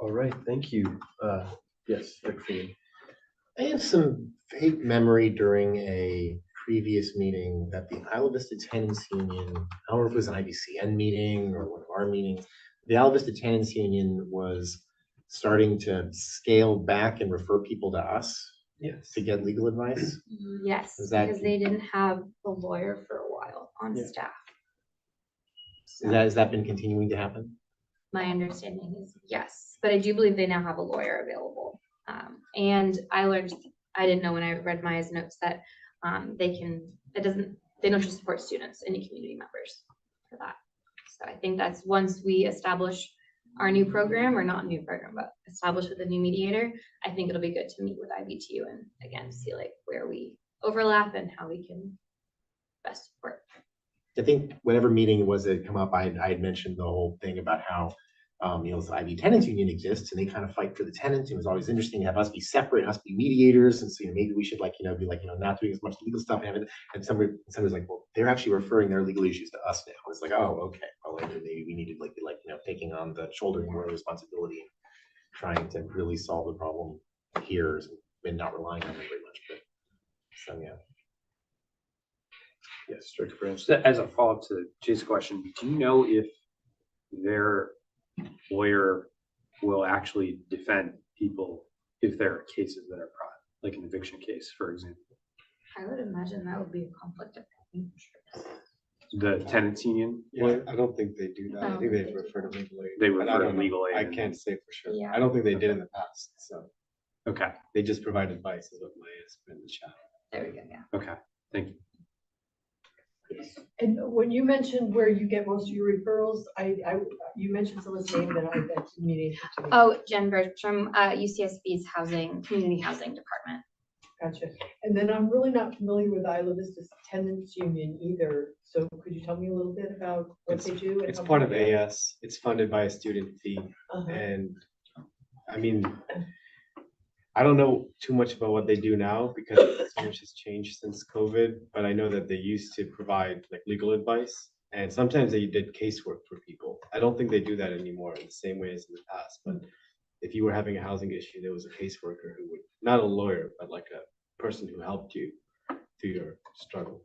All right, thank you. Yes, Rick. I have some vague memory during a previous meeting that the Isla Vista Tenants Union, I don't know if it was an IVCN meeting or one of our meetings, the Isla Vista Tenants Union was starting to scale back and refer people to us to get legal advice. Yes, because they didn't have a lawyer for a while on staff. So Has that been continuing to happen? my understanding is yes, but I do believe they now have a lawyer available. And I didn't know when I read Maya's notes that they don't just support students, any community members for that. So I think that's once we establish our new program, or not new program, but establish with a new mediator, I think it'll be good to meet with IVTU and again, see like where we overlap and how we can best support. I think whatever meeting it was that had come up, I had mentioned the whole thing about how, this IV tenants union exists and they kind of fight for the tenants. It was always interesting to have us be separate, us be mediators. And so, maybe we should be not doing as much legal stuff. And somebody was like, well, they're actually referring their legal issues to us now. It's like, oh, okay. Well, maybe we need to taking on the shouldering more responsibility and trying to really solve the problem here and not relying on them very much. But so, yeah. Yes, Director Branch. As a follow-up to Jay's question, do you know if their lawyer will actually defend people if there are cases that are brought, like an eviction case, for example? I would imagine that would be a conflict of interest. The tenants union? Yeah, I don't think they do that. I think they Oh. refer to legal aid. They But I refer to don't know. legal aid I and- can't say for sure. Yeah. I don't think they did in the past, so Okay, they just provide advice is what Maya's been in the chat. There we go, yeah. okay, thank you. And when you mentioned where you get most of your referrals, you mentioned someone's name that I bet meeting. Oh, Jen Bertram, UCSB's community housing department. Gotcha. And then I'm really not familiar with Isla Vista's tenants union either. So could you tell me a little bit about what they do? and It's how part of they do it? AS. It's funded by a student fee. Uh-huh. And I mean, I don't know too much about what they do now because so much has changed since COVID, but I know that they used to provide like legal advice and sometimes they did casework for people. I don't think they do that anymore in the same way as in the past, but if you were having a housing issue, there was a caseworker who would, not a lawyer, but like a person who helped you through your struggle.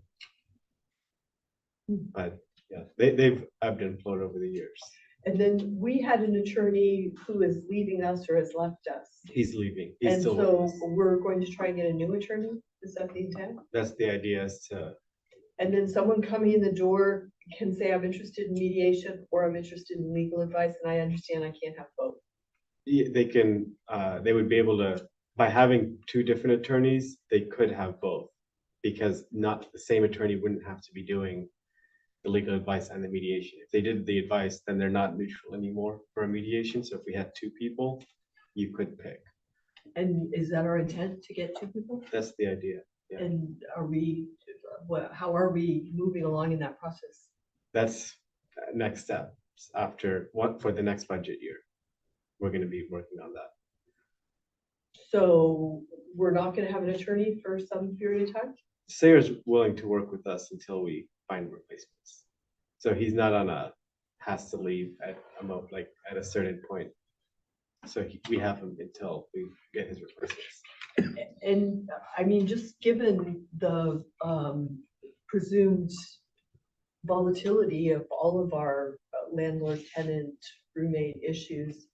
But yeah, they've ebbed and flowed over the years. And then we had an attorney who is leaving us or has left us. He's leaving. He's And still so with us. we're going to try and get a new attorney? Is that the intent? That's the idea is to, And then someone coming in the door can say, I'm interested in mediation or I'm interested in legal advice, and I understand I can't have both. they can, they would be able to, by having two different attorneys, they could have both. Because not the same attorney wouldn't have to be doing the legal advice and the mediation. If they did the advice, then they're not neutral anymore for a mediation. So if we had two people, you could pick. And is that our intent to get two people? That's the idea. Yeah. And how are we moving along in that process? That's next steps for the next budget year. We're going to be working on that. So we're not gonna have an attorney for some period of time? Sayer's willing to work with us until we find replacements. So he's not has to leave at a certain point. So we have him until we get his replacements. And I mean, just given the presumed volatility of all of our landlord tenant roommate issues,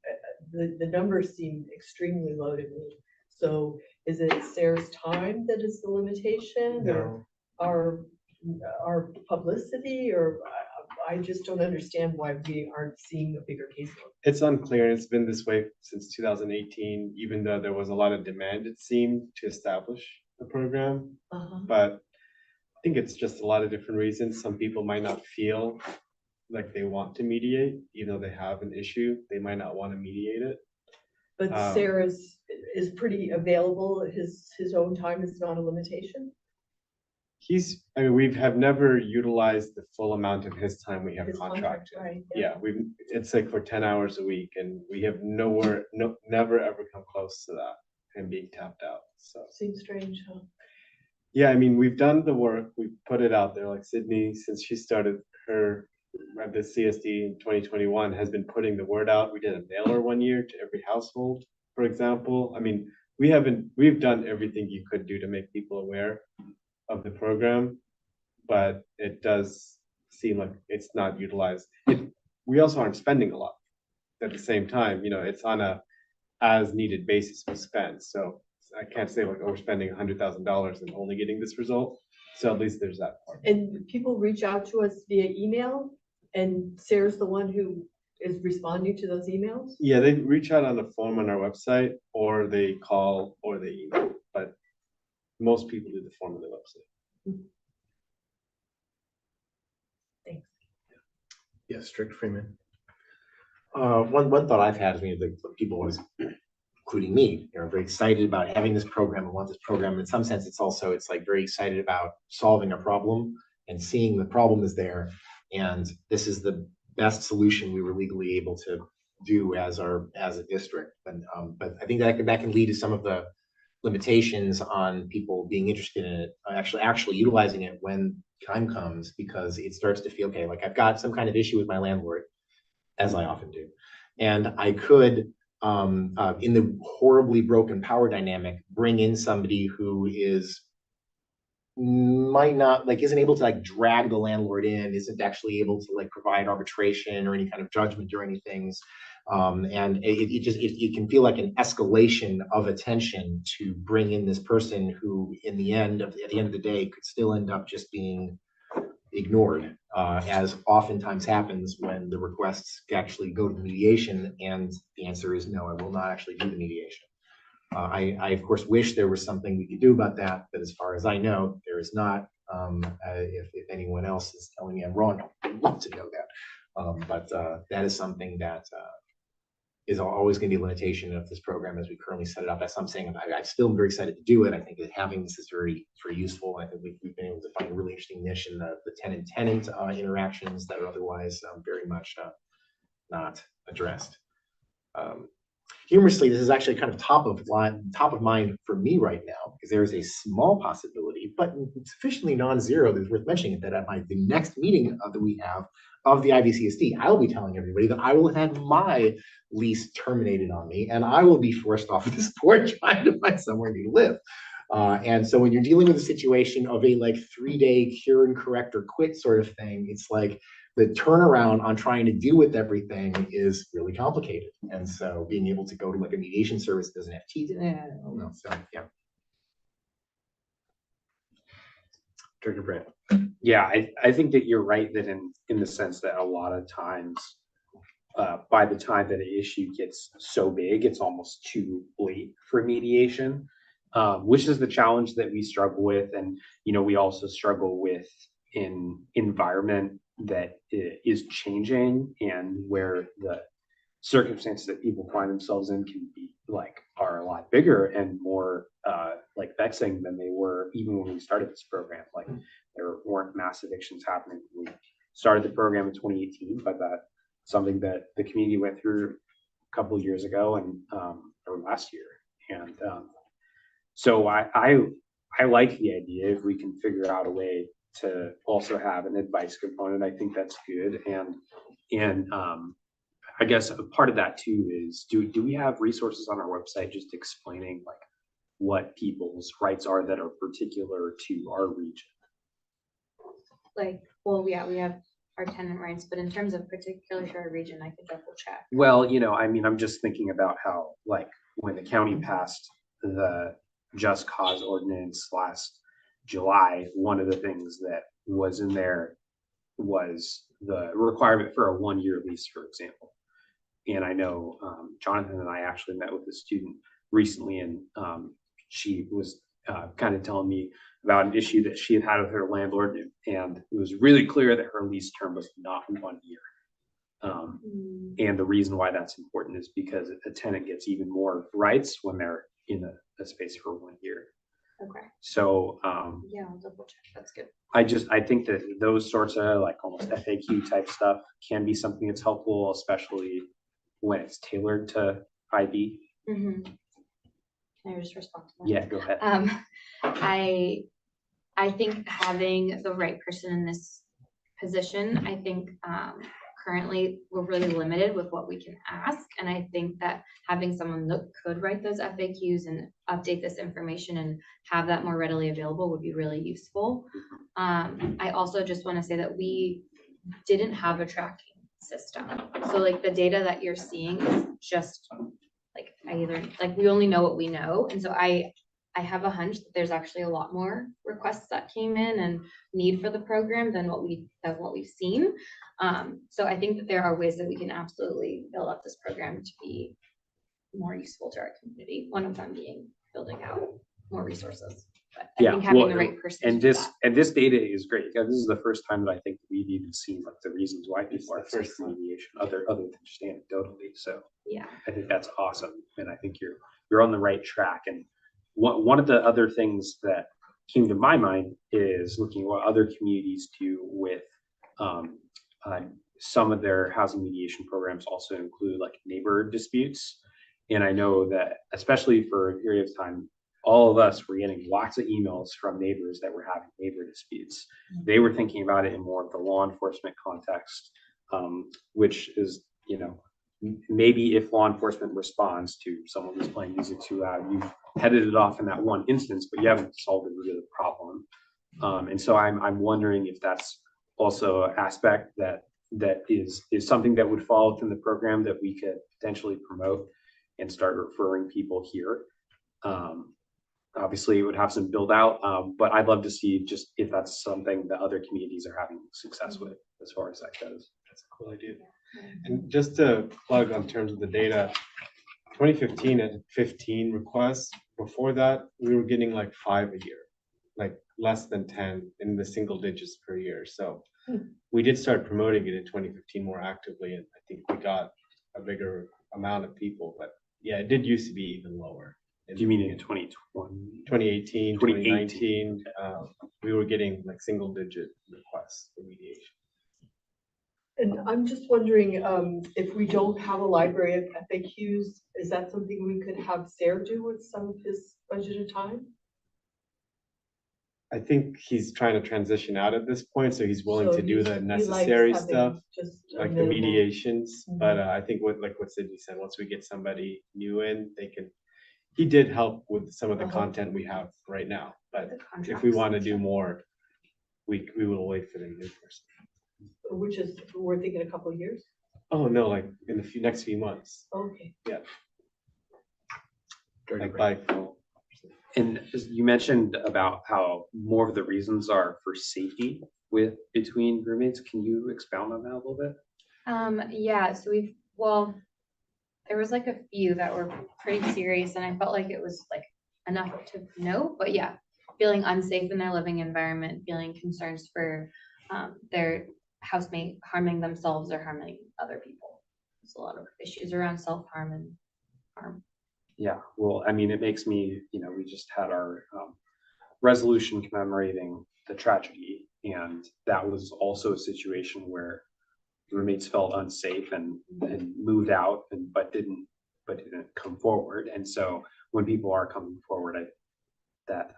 the numbers seem extremely low to me. So is it Sayer's time that is the limitation, or our publicity, or I just don't understand why we aren't seeing a bigger caseload. It's unclear. It's been this way since 2018, even though there was a lot of demand, it seemed, to establish the program. But I think it's just a lot of different reasons. Some people might not feel like they want to mediate, even though they have an issue, they might not want to mediate it. But Sarah's is pretty available. His own time is not a limitation. We have never utilized the full amount of his time we have His contracted. right? Yeah, it's like for 10 hours a week and we have never ever come close to that and being tapped out. So Seems strange, huh? yeah, I mean, we've done the work, we've put it out there. Like Sydney, since she started her at the CSD in 2021, has been putting the word out. We did a mailer one year to every household, for example. I mean, we've done everything you could do to make people aware of the program, but it does seem like it's not utilized. We also aren't spending a lot at the same time. It's on a as needed basis we spend. So I can't say like, oh, we're spending $100,000 and only getting this result. So at least there's that part. And people reach out to us via email And Sarah's the one who is responding to those emails? Yeah, they reach out on the form on our website, or they call, or they email, but most people do the form on the website. Thanks. Yes, Strict Freeman. One thought I've had is, the people always, including me, are very excited about having this program and want this program. In some sense, it's like very excited about solving a problem and seeing the problem is there. And this is the best solution we were legally able to do as a district. But I think that can lead to some of the limitations on people being interested in it, actually utilizing it when time comes, because it starts to feel, okay, like I've got some kind of issue with my landlord, as I often do. And I could, in the horribly broken power dynamic, bring in somebody who might not, isn't able to drag the landlord in, isn't actually able to provide arbitration or any kind of judgment or anything. And it can feel like an escalation of attention to bring in this person who, at the end of the day, could still end up just being ignored, as oftentimes happens when the requests actually go to mediation, and the answer is no, I will not actually do the mediation. I of course wish there was something we could do about that, but as far as I know, there is not. If anyone else is telling me I'm wrong, I'd love to know that. But that is something that is always going to be a limitation of this program as we currently set it up. As I'm saying, I still am very excited to do it. I think that having this is very useful. I think we've been able to find a really interesting niche in the tenant-tenant interactions that are otherwise very much not addressed. Humorously, this is actually kind of top of mind for me right now, because there is a small possibility, but sufficiently non-zero that it's worth mentioning, that at the next meeting that we have of the IVCSD, I will be telling everybody that I will have my lease terminated on me, and I will be forced off of this board trying to find somewhere new to live. And so when you're dealing with a situation of a 3-day cure and correct or quit sort of thing, it's like the turnaround on trying to deal with everything is really complicated. And so being able to go to a mediation service doesn't have teeth in it. I don't know. So yeah. Director Brandt. Yeah, I think that you're right, that in the sense that a lot of times, by the time that an issue gets so big, it's almost too late for mediation, which is the challenge that we struggle with. And, we also struggle with an environment that is changing, and where the circumstances that people find themselves in can be are a lot bigger and more vexing than they were even when we started this program. There weren't mass evictions happening when we started the program in 2018, but that's something that the community went through a couple of years ago and or last year. And so I like the idea, if we can figure out a way to also have an advice component. I think that's good. And I guess a part of that too is, do we have resources on our website just explaining what people's rights are that are particular to our region? Well, yeah, we have our tenant rights, but in terms of particular to our region, I could double check. Well, I'm just thinking about how, when the county passed the Just Cause ordinance last July, one of the things that was in there was the requirement for a 1-year lease, for example. And I know Jonathan and I actually met with a student recently, and she was kind of telling me about an issue that she had with her landlord, and it was really clear that her lease term was not 1 year. And the reason why that's important is because a tenant gets even more rights when they're in a space for 1 year. Okay. So yeah, I'll double check. That's good. I think that those sorts of almost FAQ type stuff can be something that's helpful, especially when it's tailored to IB. Mm-hmm. Can I just respond to that? Yeah, go ahead. I think having the right person in this position, I think currently we're really limited with what we can ask. And I think that having someone that could write those FAQs and update this information and have that more readily available would be really useful. I also just want to say that we didn't have a tracking system. So the data that you're seeing is just we only know what we know. And so I I have a hunch that there's actually a lot more requests that came in and need for the program than what we've seen. So I think that there are ways that we can absolutely build up this program to be more useful to our community. One of them being building out more resources. But I Yeah, think having well, the right person. And to do this, that. and this data is great, because this is the first time that I think we've even seen like the reasons why It's people are the first seeking time. mediation, other than just anecdotally. So Yeah. I think that's awesome, and I think you're on the right track. And one of the other things that came to my mind is looking at what other communities do with some of their housing mediation programs also include like neighbor disputes. And I know that especially for a period of time, all of us were getting lots of emails from neighbors that were having neighbor disputes. They were thinking about it in more of the law enforcement context, which is, maybe if law enforcement responds to someone who's playing music too loud, you've headed it off in that one instance, but you haven't solved the root of the problem. And so I'm wondering if that's also an aspect that is something that would fall within the program that we could potentially promote and start referring people here. Obviously, it would have some build out, but I'd love to see just if that's something that other communities are having success with as far as that goes. That's a cool idea. And just to plug on terms of the data, 2015 had 15 requests. Before that, we were getting like 5 a year, like less than 10 in the single digits per year. So we did start promoting it in 2015 more actively, and I think we got a bigger amount of people. But yeah, it did used to be even lower. Do you mean in 2020? 2018, 2018. 2019, we were getting like single digit requests for mediation. And I'm just wondering, if we don't have a library of FAQs, is that something we could have Sarah do with some of his budgeted time? I think he's trying to transition out at this point, so he's willing So to do he the likes necessary having stuff, just a like the minimal- mediations. Mhm. But I think what Sydney said, once we get somebody new in, he did help with some of the content we have right now. But The if we contracts want to and do stuff. more, we will wait for the new person. Which is, we're thinking a couple of years? Oh, no, like in the next few months. Okay. Like by fall. And as you mentioned about how more of the reasons are for safety between roommates. Can you expound on that a little bit? Yeah, so there was like a few that were pretty serious, and I felt like it was like enough to know, but yeah, feeling unsafe in their living environment, feeling concerns for their housemate harming themselves or harming other people. There's a lot of issues around self-harm and harm. Yeah, well, I mean, it makes me, we just had our resolution commemorating the tragedy, and that was also a situation where roommates felt unsafe and moved out, but didn't come forward. And so when people are coming forward, that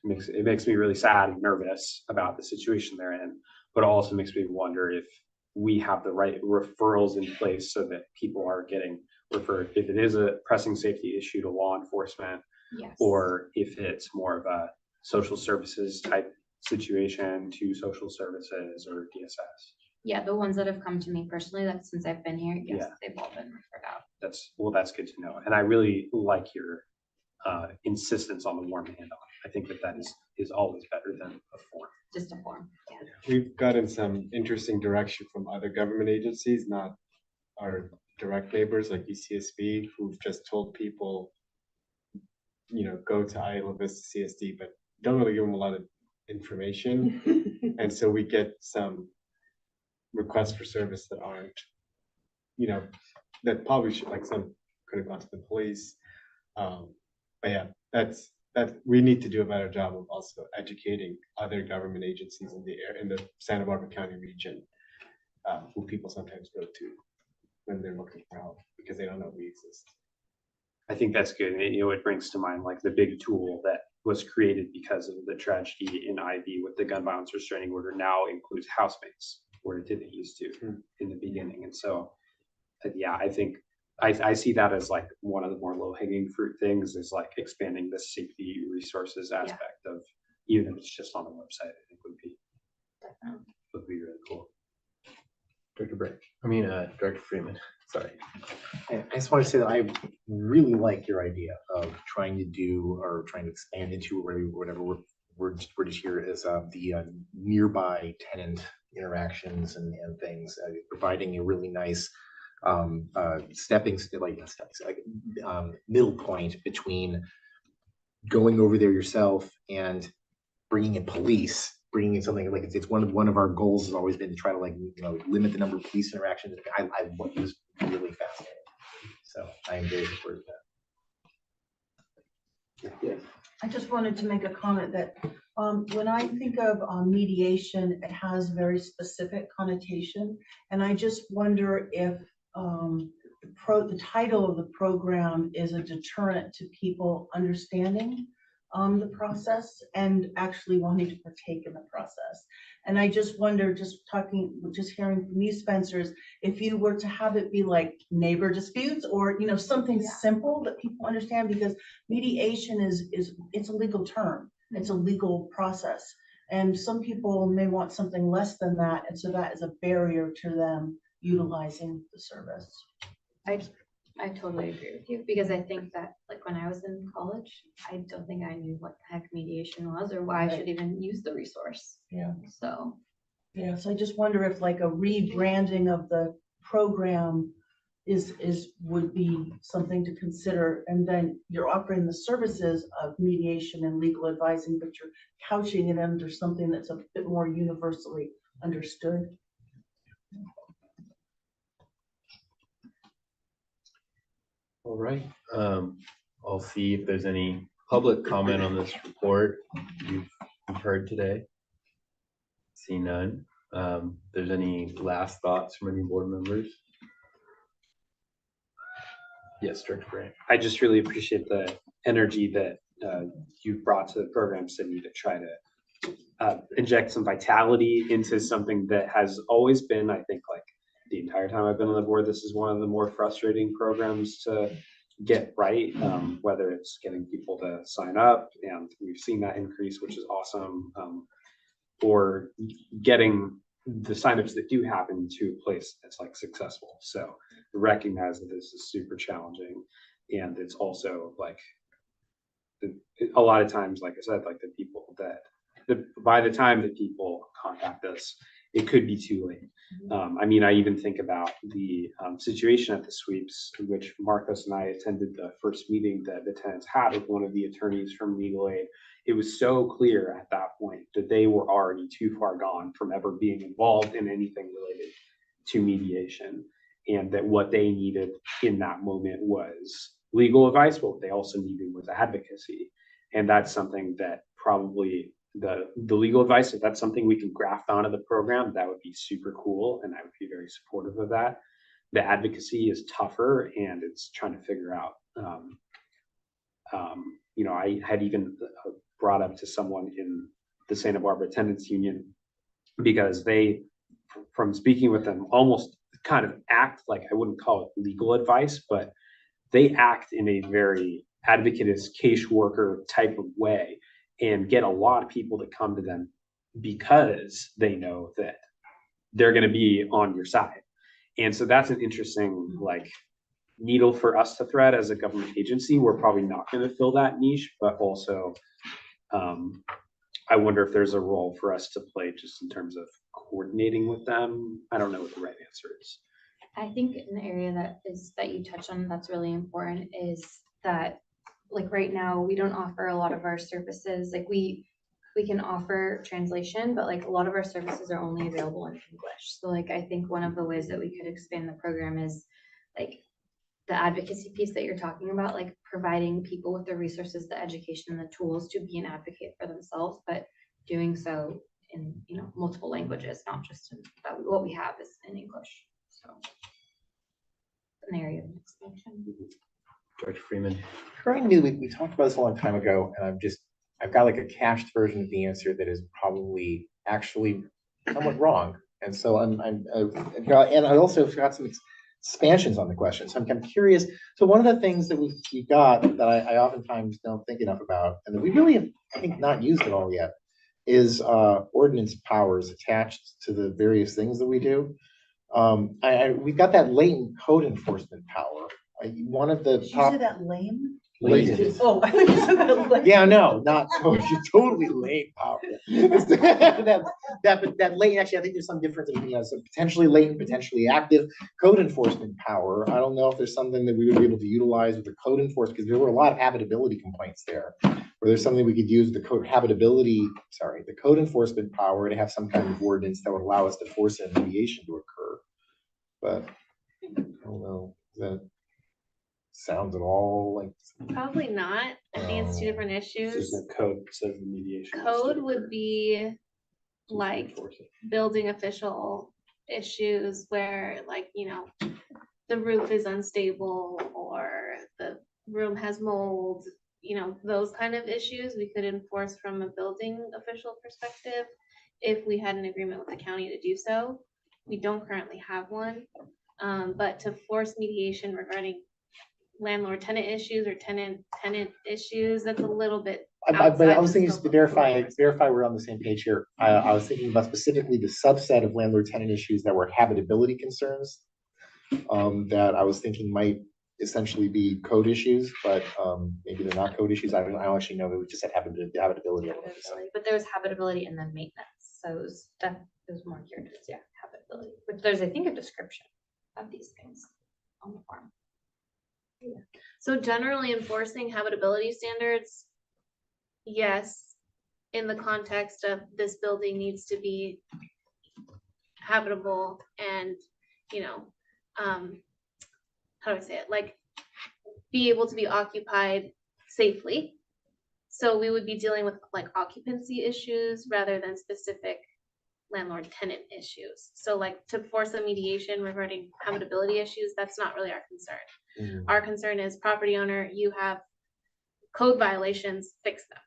makes me really sad and nervous about the situation they're in, but it also makes me wonder if we have the right referrals in place so that people are getting referred, if it is a pressing safety issue, to law enforcement, Yes. or if it's more of a social services type situation to social services or DSS. Yeah, the ones that have come to me personally, that since I've been here, yes, Yeah. they've all been referred out. That's good to know. And I really like your insistence on the warm handoff. I think that is always better than a form. Just a form. Yeah. We've gotten some interesting direction from other government agencies, not our direct neighbors like IVCSD, who've just told people, go to IVCSD, but don't really give them a lot of information. And so we get some requests for service that aren't, that probably should, like some could have gone to the police. But yeah, that's we need to do a better job of also educating other government agencies in the Santa Barbara County region, who people sometimes go to when they're looking for help because they don't know we exist. I think that's good. And it brings to mind like the big tool that was created because of the tragedy in IV with the gun violence restraining order now includes housemates, where it didn't used to in the beginning. And so, yeah, I think I see that as like one of the more low hanging fruit things is like expanding the safety resources aspect of, even if it's just on the website, I think would be really cool. Director Freeman, sorry. I just want to say that I really like your idea of trying to do or trying to expand into whatever we're just here as the nearby tenant interactions and things, providing a really nice middle point between going over there yourself and bringing in police, bringing in something like it's one of our goals has always been to try to limit the number of police interactions. I it was really fascinating. So I am very supportive of that. I just wanted to make a comment that when I think of mediation, it has very specific connotation. And I just wonder if the title of the program is a deterrent to people understanding the process and actually wanting to partake in the process. And I just wonder, just hearing from you, Spencer's, if you were to have it be like neighbor disputes or, something simple that people understand, because mediation it's a legal term. It's a legal process. And some people may want something less than that. And so that is a barrier to them utilizing the service. I totally agree with you, because I think that like when I was in college, I don't think I knew what the heck mediation was or why I should even use the resource. Yeah. So. Yeah, so I just wonder if like a rebranding of the program would be something to consider. And then you're offering the services of mediation and legal advising, but you're couching it under something that's a bit more universally understood. All right, I'll see if there's any public comment on this report you've heard today. See none. There's any last thoughts from any board members? Yes, Director Grant. I just really appreciate the energy that you brought to the program, Sydney, to try to inject some vitality into something that has always been, I think, like the entire time I've been on the board, this is one of the more frustrating programs to get right, whether it's getting people to sign up, and we've seen that increase, which is awesome, or getting the signups that do happen to a place that's like successful. So recognize that this is super challenging, and it's also like a lot of times, like I said, like the people that by the time that people contact us, it could be too late. I mean, I even think about the situation at the sweeps, in which Marcos and I attended the first meeting that the tenants had with one of the attorneys from legal aid. It was so clear at that point that they were already too far gone from ever being involved in anything related to mediation, and that what they needed in that moment was legal advice. What they also needed was advocacy. And that's something that probably the legal advice, if that's something we can graft onto the program, that would be super cool. And I would be very supportive of that. The advocacy is tougher, and it's trying to figure out, I had even brought up to someone in the Santa Barbara Tenants Union, because they, from speaking with them, almost kind of act like, I wouldn't call it legal advice, but they act in a very advocatist caseworker type of way, and get a lot of people to come to them because they know that they're going to be on your side. And so that's an interesting like needle for us to thread as a government agency. We're probably not going to fill that niche, but also I wonder if there's a role for us to play just in terms of coordinating with them. I don't know what the right answer is. I think an area that you touched on that's really important is that, like right now, we don't offer a lot of our services. Like we can offer translation, but like a lot of our services are only available in English. So like I think one of the ways that we could expand the program is like the advocacy piece that you're talking about, like providing people with the resources, the education, and the tools to be an advocate for themselves, but doing so in multiple languages, not just in what we have is in English. So an area of expansion. Director Freeman. Currently, we talked about this a long time ago, and I've got like a cached version of the answer that is probably actually somewhat wrong. And so and I also got some expansions on the question. So I'm curious. So one of the things that we got that I oftentimes don't think enough about, and that we really have, I think, not used at all yet, is ordinance powers attached to the various things that we do. We've got that latent code enforcement power, One of the Did you top. say that lame? Latent. Oh, I thought you said that lame. Yeah, no, not totally late power. That latent, actually, I think there's some difference between, so potentially latent, potentially active code enforcement power. I don't know if there's something that we would be able to utilize with the code enforcement, because there were a lot of habitability complaints there. Where there's something we could use the code enforcement power to have some kind of ordinance that would allow us to force a mediation to occur. But I don't know, that sounds at all like. Probably not. I think it's two different There's issues. no code that says the mediation. has to Code occur. would be So we can like enforce it. building official issues where like, the roof is unstable or the room has mold, those kind of issues we could enforce from a building official perspective if we had an agreement with the county to do so. We don't currently have one. But to force mediation regarding landlord-tenant issues or tenant-tenant issues, that's a little bit But I outside was the thinking, just to scope of the verify we're on the same page here. I was thinking about specifically the subset of landlord-tenant issues that were habitability concerns. That I was thinking might essentially be code issues, but maybe they're not code issues. I don't actually know. We just had habitability. I don't know what to say. But there's habitability and then maintenance. So there's more geared towards, habitability, which there's, I think, a description of these things on the form. So generally enforcing habitability standards, yes, in the context of this building needs to be habitable and, how do I say it? Like, be able to be occupied safely. So we would be dealing with like occupancy issues rather than specific landlord tenant issues. So like to force a mediation regarding habitability issues, that's not really our concern. Our concern is property owner, you have code violations, fix them.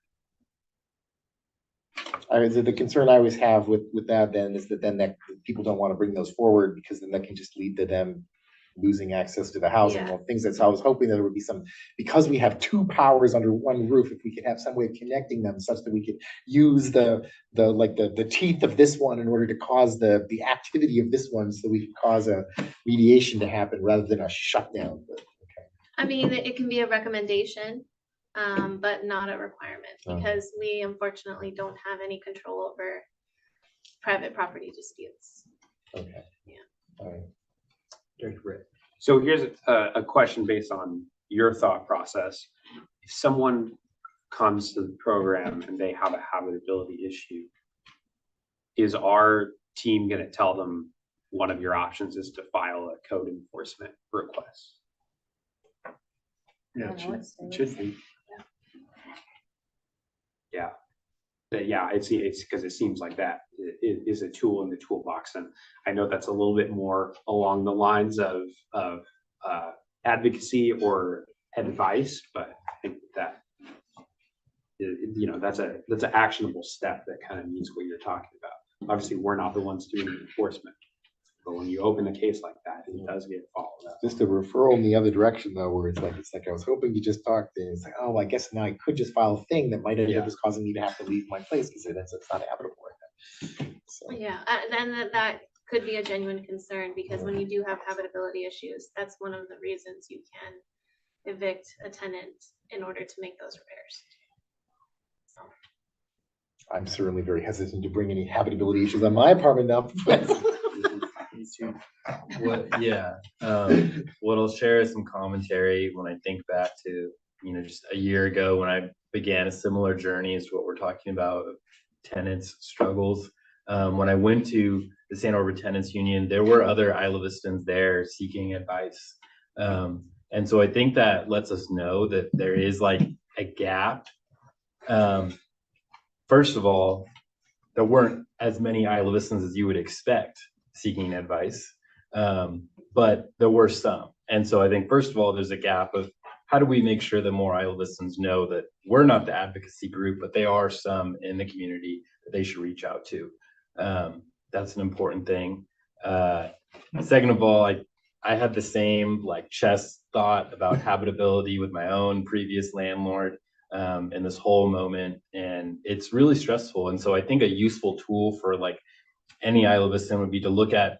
The concern I always have with that then is that people don't want to bring those forward, because then that can just lead to them losing access to the housing or things. That, so I was hoping that there would be some, because we have two powers under one roof, if we could have some way of connecting them such that we could use the teeth of this one in order to cause the activity of this one, so we could cause a mediation to happen rather than a shutdown. But, okay. I mean, it can be a recommendation, but not a requirement, because we unfortunately don't have any control over private property disputes. Okay. Yeah. All right. So here's a question based on your thought process. If someone comes to the program and they have a habitability issue, is our team going to tell them one of your options is to file a code enforcement request? Yeah, it should be. Yeah. But yeah, it's because it seems like that is a tool in the toolbox. And I know that's a little bit more along the lines of advocacy or advice, but I think that, that's an actionable step that kind of meets what you're talking about. Obviously, we're not the ones doing the enforcement, but when you open a case like that, it does get followed up. Just a referral in the other direction though, where it's like I was hoping you just talked, and it's like, oh, I guess now I could just file a thing that might end up just causing me to have to leave my place because it's not habitable right now. So. Yeah, and that could be a genuine concern, because when you do have habitability issues, that's one of the reasons you can evict a tenant in order to make those repairs. So. I'm certainly very hesitant to bring any habitability issues on my apartment now. What I'll share is some commentary when I think back to, just a year ago when I began a similar journey as to what we're talking about, tenants' struggles. When I went to the Santa Barbara Tenants Union, there were other Isla Vistans there seeking advice. And so I think that lets us know that there is like a gap. First of all, there weren't as many Isla Vistans as you would expect seeking advice, but there were some. And so I think, first of all, there's a gap of how do we make sure that more Isla Vistans know that we're not the advocacy group, but they are some in the community that they should reach out to. That's an important thing. Second of all, I had the same chess thought about habitability with my own previous landlord in this whole moment, and it's really stressful. And so I think a useful tool for any Isla Vistan would be to look at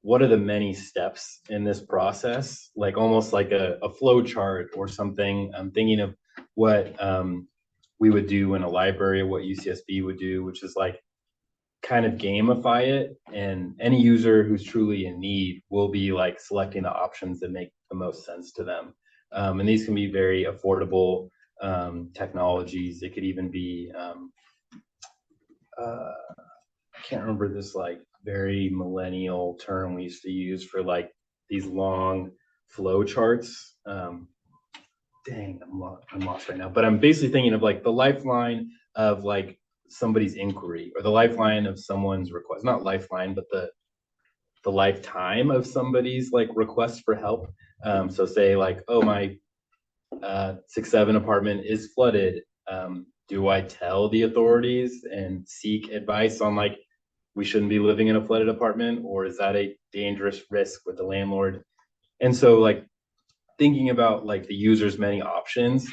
what are the many steps in this process, like almost like a flow chart or something. I'm thinking of what we would do in a library, what UCSB would do, which is like kind of gamify it, and any user who's truly in need will be like selecting the options that make the most sense to them. And these can be very affordable technologies. It could even be I can't remember this like very millennial term we used to use for like these long flow charts. Dang, I'm lost right now. But I'm basically thinking of like the lifeline of like somebody's inquiry, or the lifeline of someone's request. Not lifeline, but the lifetime of somebody's like request for help. So say like, oh, my 6-7 apartment is flooded. Do I tell the authorities and seek advice on like, we shouldn't be living in a flooded apartment, or is that a dangerous risk with the landlord? And so like thinking about like the user's many options,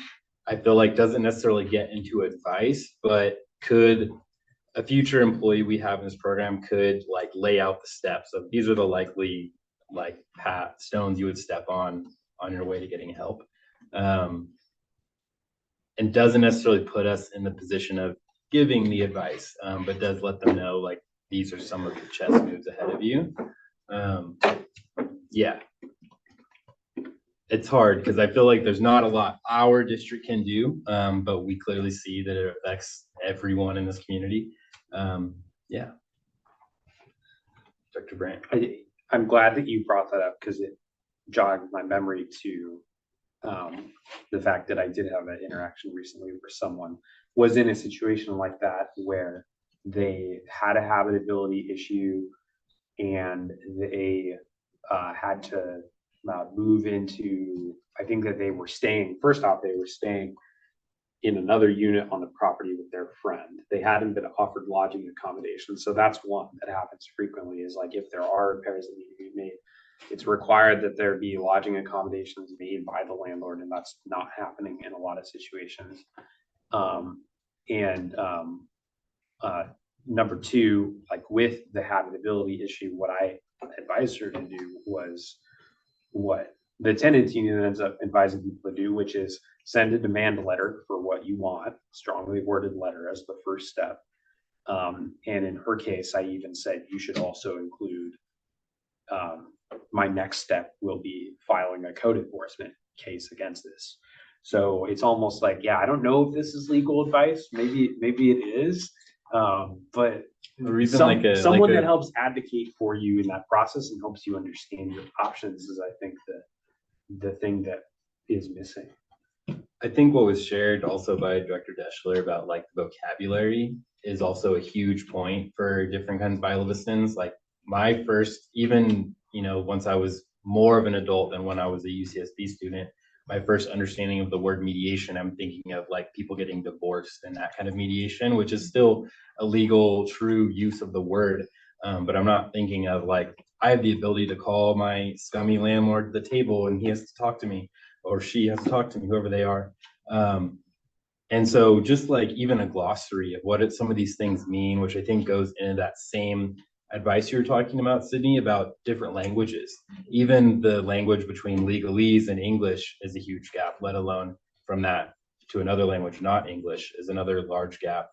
I feel like doesn't necessarily get into advice, but could a future employee we have in this program could like lay out the steps of these are the likely like path stones you would step on your way to getting help. And doesn't necessarily put us in the position of giving the advice, but does let them know like these are some of the chess moves ahead of you. Yeah, it's hard because I feel like there's not a lot our district can do, but we clearly see that it affects everyone in this community. Yeah, Dr. Brandt. I'm glad that you brought that up because it jogged my memory to the fact that I did have an interaction recently where someone was in a situation like that where they had a habitability issue and they had to move into, I think that they were staying, first off, they were staying in another unit on the property with their friend. They hadn't been offered lodging accommodations. So that's one that happens frequently, is like if there are repairs that need to be made, it's required that there be lodging accommodations made by the landlord, and that's not happening in a lot of situations. Number two, like with the habitability issue, what I advised her to do was what the tenants union ends up advising people to do, which is send a demand letter for what you want, strongly worded letter as the first step. And in her case, I even said you should also include my next step will be filing a code enforcement case against this. So it's almost like, yeah, I don't know if this is legal advice. Maybe it is, but someone that helps advocate for you in that process and helps you understand your options is, I think, the thing that is missing. I think what was shared also by Director Deschler about like the vocabulary is also a huge point for different kinds of biologistans. Like my first, even, once I was more of an adult than when I was a UCSB student, my first understanding of the word mediation, I'm thinking of like people getting divorced and that kind of mediation, which is still a legal, true use of the word. But I'm not thinking of like, I have the ability to call my scummy landlord to the table and he has to talk to me, or she has to talk to me, whoever they are. And so just like even a glossary of what some of these things mean, which I think goes into that same advice you were talking about, Sydney, about different languages. Even the language between legalese and English is a huge gap, let alone from that to another language, not English, is another large gap.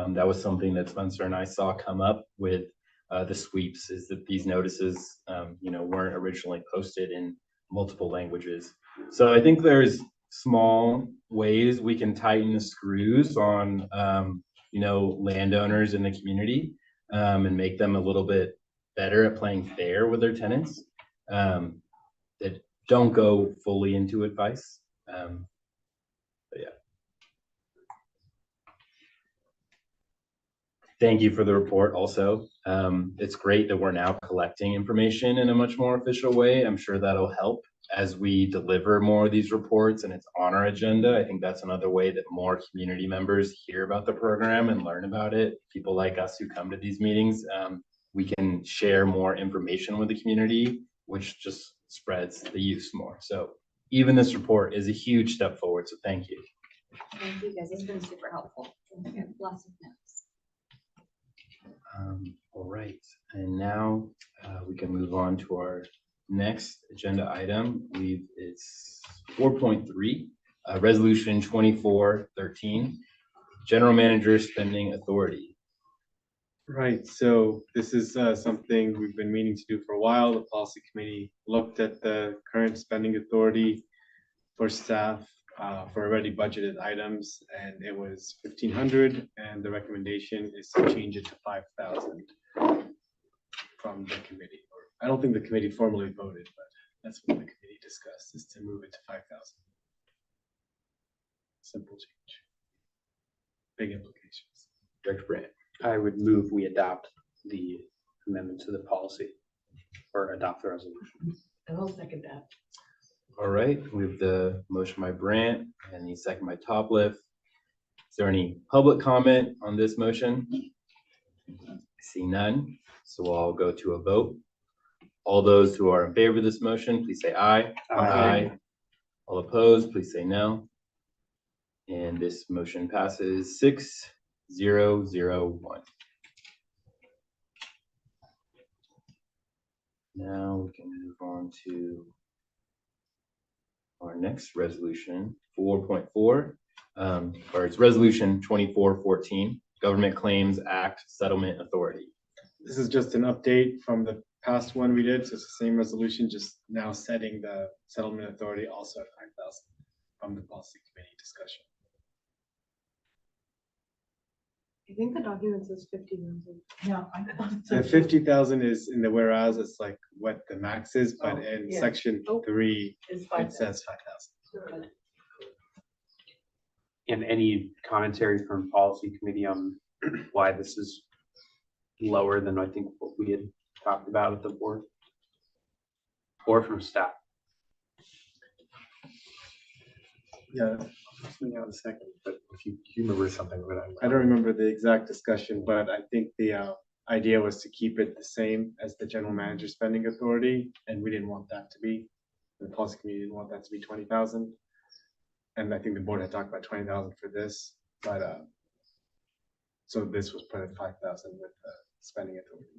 That was something that Spencer and I saw come up with the sweeps, is that these notices, weren't originally posted in multiple languages. So I think there's small ways we can tighten the screws on, landowners in the community, and make them a little bit better at playing fair with their tenants, that don't go fully into advice. But yeah. Thank you for the report also. It's great that we're now collecting information in a much more official way. I'm sure that'll help as we deliver more of these reports and it's on our agenda. I think that's another way that more community members hear about the program and learn about it. People like us who come to these meetings, we can share more information with the community, which just spreads the use more. So even this report is a huge step forward. So thank you. Thank you guys. It's been super helpful. Lots of notes. All right, and now we can can move on to our next agenda item. It's 4.3, Resolution 2413, General Manager Spending Authority. Right, so this is something we've been meaning to do for a while. The policy committee looked at the current spending authority for staff for already budgeted items, and it was 1,500, and the recommendation is to change it to 5,000 from the committee. I don't think the committee formally voted, but that's what the committee discussed, is to move it to 5,000. Simple change. Big implications. Director Brandt. I would move we adopt the amendment to the policy or adopt the resolution. And I'll second that. All right, we have the motion by Brandt and the second by Topliff. Is there any public comment on this motion? I see none, so I'll go to a vote. All those who are in favor of this motion, please say aye. Aye. All opposed, please say no. And this motion passes 6-0-0-1. Now we can move on to our next resolution, 4.4, or it's Resolution 2414, Government Claims Act Settlement Authority. This is just an update from the past one we did, so it's the same resolution, just now setting the settlement authority also at 5,000 from the policy committee discussion. I think the document says 50,000. Yeah, I thought The so. 50,000 is in the whereas, it's like what the max is, but in yeah. section Oh. 3, It's it 5,000. says 5,000. And any commentary from policy committee on why this is lower than I think what we had talked about at the board? Or from staff? Yeah, something out in a second, but if you remember something, but I don't remember the exact discussion, but I think the idea was to keep it the same as the general manager spending authority, and we didn't want that to be, the policy committee didn't want that to be 20,000. And I think the board had talked about 20,000 for this, but so this was put at 5,000 with the spending authority.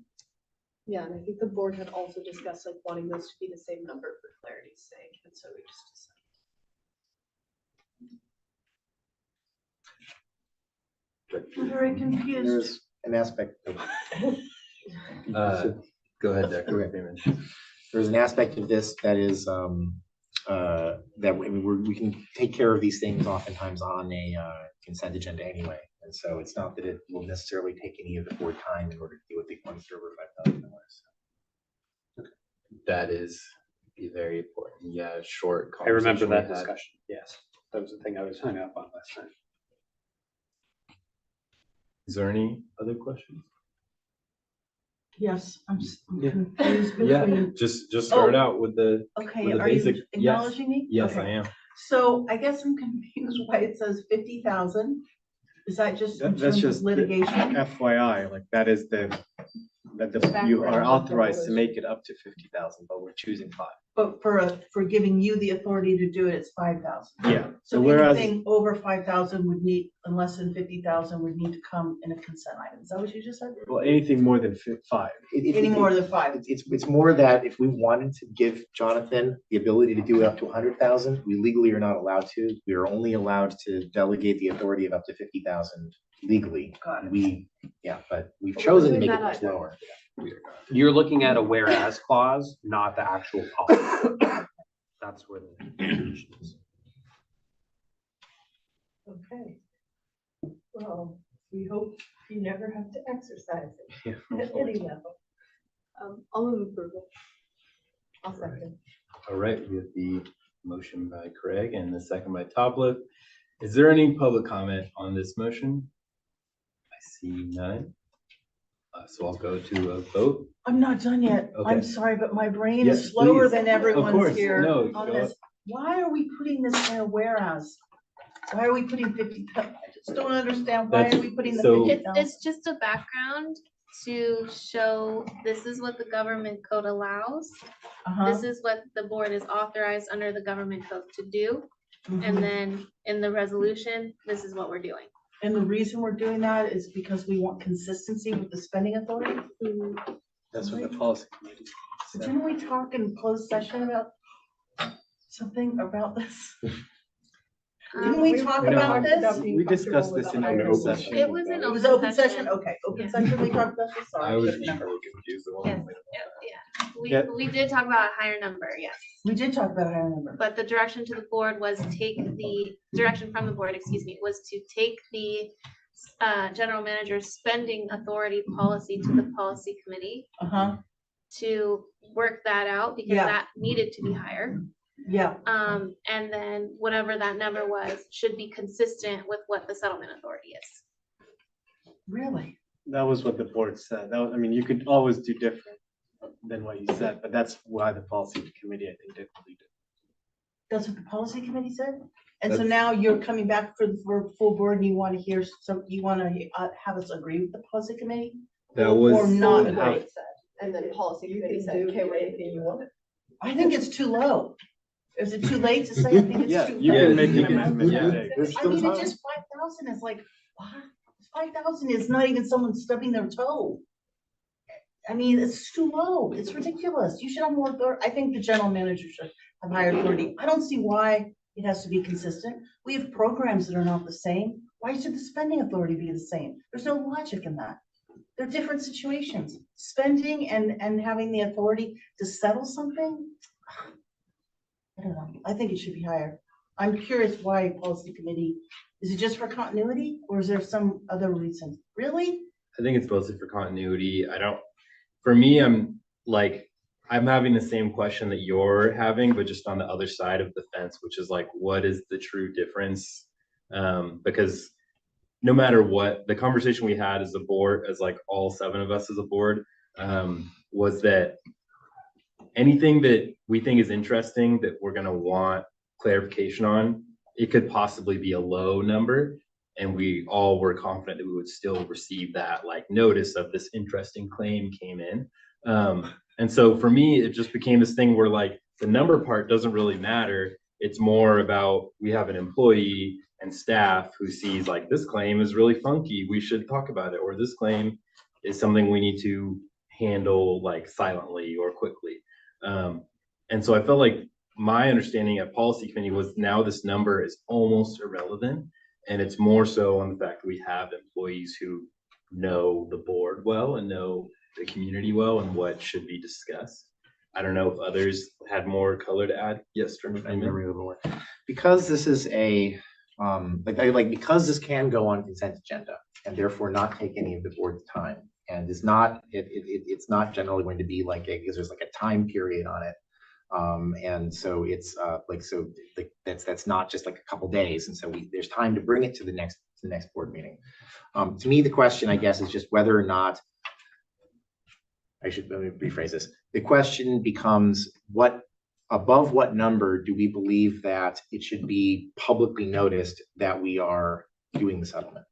Yeah, and I think the board had also discussed like wanting those to be the same number for clarity's sake, and so we just decided. I'm very confused. There's an aspect of Go ahead, Dr. Freeman. there's an aspect of this that is that we can take care of these things oftentimes on a consent agenda anyway, and so it's not that it will necessarily take any of the board time in order to deal with the one server 5,000 hours. That is very important. Yeah, short I remember conversation that we had. discussion. Yes, that was the thing I was hung up on last time. Is there any other questions? Yes, I'm Yeah. confused Yeah, between, just start Oh. out with the okay, with the are you basic- yes. acknowledging me? yes, Okay. I am. So I guess I'm confused why it says 50,000. Is that just in That's terms just of litigation? FYI, like that is you are authorized to make it up to 50,000, but we're choosing 5. But for giving you the authority to do it, it's 5,000. Yeah, So whereas anything over 5,000 would need, unless than 50,000 would need to come in a consent item. Is that what you just said? well, anything more than 5. Any more than 5? It's more that if we wanted to give Jonathan the ability to do it up to 100,000, we legally are not allowed to. We are only allowed to delegate the authority of up to 50,000 legally. Got it. But we've But chosen to we're make doing it that much either. lower. You're looking at a whereas clause, not the actual policy. That's where the confusion is. Okay. Well, we hope you never have to exercise it Yeah. at any level. I'll move approval. I'll second. All right, we have the motion by Craig and the second by Topliff. Is there any public comment on this motion? I see none. So I'll go to a vote. I'm not done yet. Okay. I'm sorry, but my brain Yes, is slower please. than Of everyone's course. here No, on go this. Why are we putting this in a whereas? Why are we putting 50? I just don't understand. Why are That's- we putting the so- 50,000? It's just a background to show this is what the government code allows. Uh-huh. This is what the board is authorized under the government code to do. Mhm. And then in the resolution, this is what we're doing. And the reason we're doing that is because we want consistency with the spending authority? That's what the policy committee. Didn't we talk in closed session about something about this? Didn't we talk No, about this? We discussed this in higher open number. session. It was an It was open open session, session. okay, open Yeah. session, we talked about this, sorry. I was couldn't remember. equally confused. Yes. Yeah, Yeah. we did talk about a higher number, yes. We did talk about a higher number. But the direction to the board was direction from the board, excuse me, was to take the general manager's spending authority policy to the policy committee Uh-huh, to work that out because Yeah. that needed to be higher. yeah, And then whatever that number was should be consistent with what the settlement authority is. really? That was what the board said. That was, I mean, you could always do different than what you said, but that's why the policy committee, I think, did what they did. That's what the policy committee said? And so That's- now you're coming back for full board and you want to hear some, you want to have us agree with the policy committee? That Or was not What agree? it said, and then policy You committee can said, do okay, we're anything you want. I think it's too low. Is it too late to say? I think Yeah, it's too you low. can make you an can- amendment yeah. today. I mean, it's just 5,000 is like, what? 5,000 is not even someone stubbing their toe. I mean, it's too low. It's ridiculous. You should have more authority. I think the general manager should have higher authority. I don't see why it has to be consistent. We have programs that are not the same. Why should the spending authority be the same? There's no logic in that. They're different situations. Spending and having the authority to settle something. I don't know. I think it should be higher. I'm curious why policy committee, is it just for continuity or is there some other reason? Really? I think it's mostly for continuity. For me, I'm having the same question that you're having, but just on the other side of the fence, which is like, what is the true difference? Because no matter what, the conversation we had as a board, as like all 7 of us as a board, was that anything that we think is interesting that we're gonna want clarification on, it could possibly be a low number. And we all were confident that we would still receive that like notice of this interesting claim came in. And so for me, it just became this thing where like the number part doesn't really matter. It's more about we have an employee and staff who sees like this claim is really funky. We should talk about it. Or this claim is something we need to handle like silently or quickly. And so I felt like my understanding at policy committee was now this number is almost irrelevant. And it's more so on the fact that we have employees who know the board well and know the community well and what should be discussed. I don't know if others had more color to add. Yes, Director Freeman. Because this is a, because this can go on consent agenda and therefore not take any of the board's time. And it's not generally going to be like, because there's like a time period on it. And so it's that's not just like a couple days. And so there's time to bring it to the next board meeting. To me, the question, I guess, is just whether or not, let me rephrase this. The question becomes above what number do we believe that it should be publicly noticed that we are doing the settlement?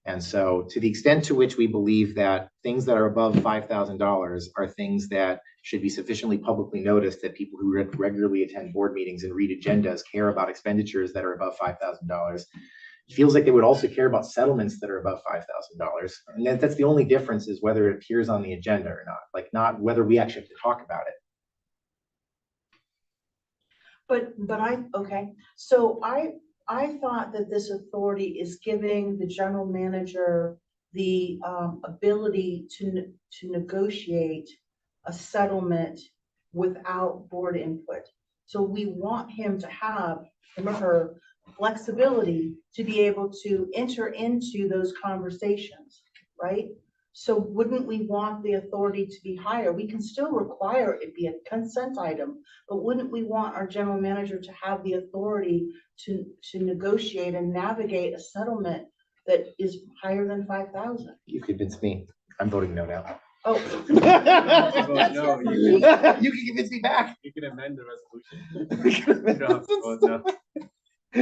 And so to the extent to which we believe that things that are above $5,000 are things that should be sufficiently publicly noticed that people who regularly attend board meetings and read agendas care about expenditures that are above $5,000. It feels like they would also care about settlements that are above $5,000. And that's the only difference is whether it appears on the agenda or not, like not whether we actually have to talk about it. Okay, so I thought that this authority is giving the general manager the ability to negotiate a settlement without board input. So we want him to have, him or her, flexibility to be able to enter into those conversations, right? So wouldn't we want the authority to be higher? We can still require it be a consent item, but wouldn't we want our general manager to have the authority to negotiate and navigate a settlement that is higher than 5,000? You convinced me. I'm voting no now. Oh. No, You can convince me back. You can amend the resolution. You don't have to vote no.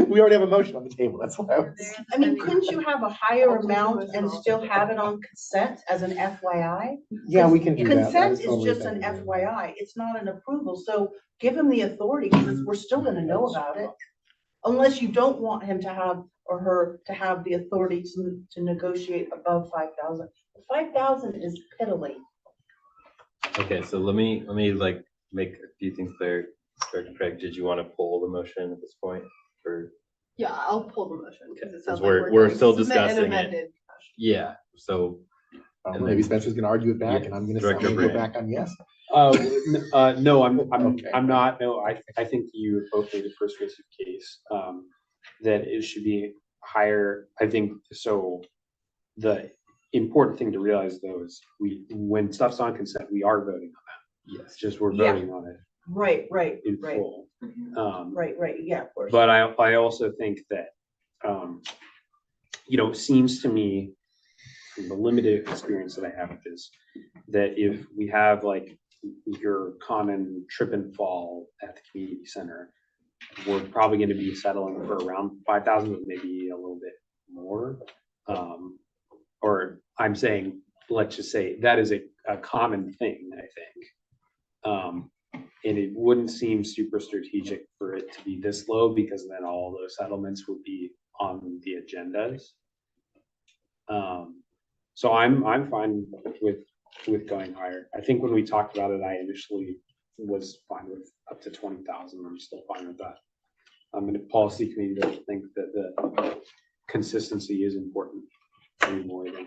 We already have a motion on the table. That's why I was. I mean, couldn't you have a higher amount and still have it on consent as an FYI? Yeah, we can do that. Consent That is totally just an fine. FYI. It's not an approval. So give him the authority because we're still gonna know about it. Unless you don't want him to have or her to have the authority to negotiate above 5,000. 5,000 is piddly. Okay, so let me like make a few things clear. Director Craig, did you want to pull the motion at this point? Or Yeah, I'll pull the motion because it sounds like we're going to still submit an discussing it. amended Yeah, so And Maybe then- Spencer's gonna argue it back Yeah, and I'm gonna Director say go Brand. back on yes. No, I'm Okay. not, no, I think you both made a persuasive case, that it should be higher, I think, so. The important thing to realize though is when stuff's on consent, we are voting on that. yes, It's just we're Yeah. voting on it Right, right, in right, full. right, yeah, of course. But I also think that, it seems to me, from the limited experience that I have with this, that if we have like your common trip and fall at the community center, we're probably gonna be settling for around 5,000, but maybe a little bit more. Or I'm saying, let's just say that is a common thing, I think. And it wouldn't seem super strategic for it to be this low because then all those settlements would be on the agendas. So I'm fine with going higher. I think when we talked about it, I initially was fine with up to 20,000. I'm still fine with that. In the policy committee doesn't think that the consistency is important anymore than.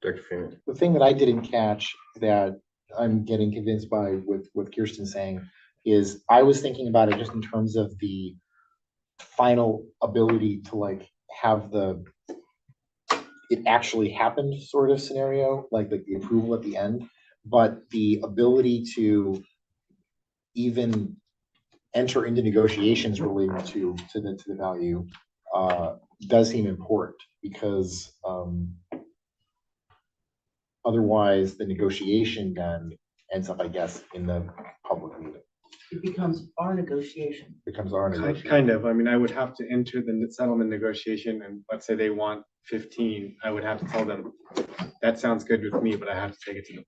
Director Freeman. The thing that I didn't catch that I'm getting convinced by with what Kirsten's saying is I was thinking about it just in terms of the final ability to like have it actually happened sort of scenario, like the approval at the end, but the ability to even enter into negotiations related to the value does seem important because otherwise the negotiation then ends up, I guess, in the public meeting. It becomes our negotiation. Becomes our negotiation. Kind of, I mean, I would have to enter the settlement negotiation and let's say they want 15, I would have to tell them, that sounds good with me, but I have to take it to the.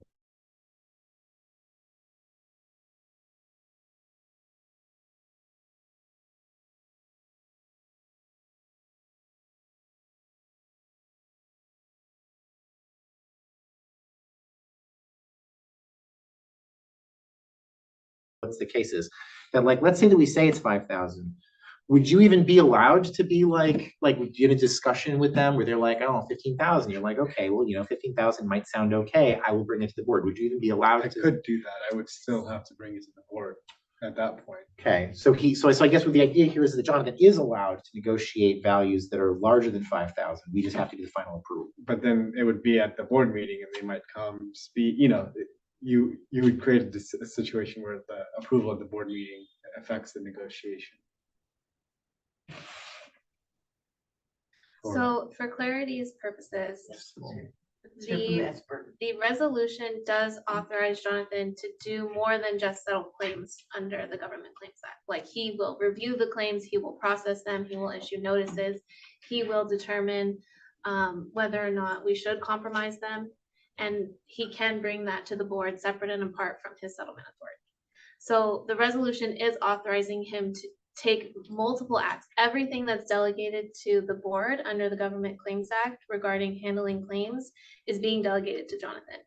What's the case is that like, let's say that we say it's 5,000. Would you even be allowed to be like in a discussion with them where they're like, oh, 15,000? You're like, okay, well, 15,000 might sound okay. I will bring it to the board. Would you even be allowed I to? could do that. I would still have to bring it to the board at that point. Okay, so I guess what the idea here is that Jonathan is allowed to negotiate values that are larger than 5,000. We just have to do the final approval. But then it would be at the board meeting and they might come speak, you would create a situation where the approval of the board meeting affects the negotiation. So for clarity's purposes, Let's hear from the the, expert. the resolution does authorize Jonathan to do more than just settle claims under the Government Claims Act. Like he will review the claims, he will process them, he will issue notices, he will determine whether or not we should compromise them. And he can bring that to the board separate and apart from his settlement authority. So the resolution is authorizing him to take multiple acts. Everything that's delegated to the board under the Government Claims Act regarding handling claims is being delegated to Jonathan.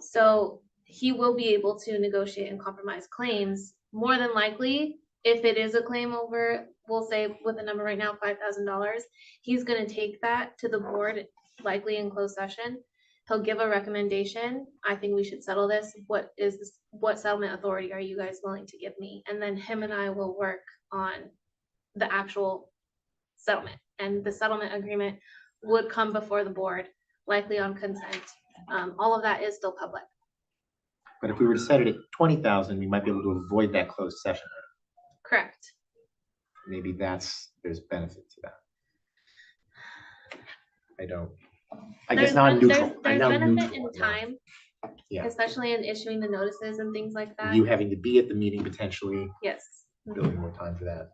So he will be able to negotiate and compromise claims. More than likely, if it is a claim over, we'll say with a number right now, $5,000, he's gonna take that to the board, likely in closed session. He'll give a recommendation. I think we should settle this. What settlement authority are you guys willing to give me? And then him and I will work on the actual settlement. And the settlement agreement would come before the board, likely on consent. All of that is still public. But if we were to set it at 20,000, we might be able to avoid that closed session. Correct. Maybe there's benefit to that. I guess now I'm neutral. I'm There's now benefit neutral in on that. time, Yeah. especially in issuing the notices and things like that. You having to be at the meeting potentially, Yes. building more time for that.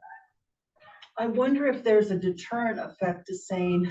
I wonder if there's a deterrent effect to saying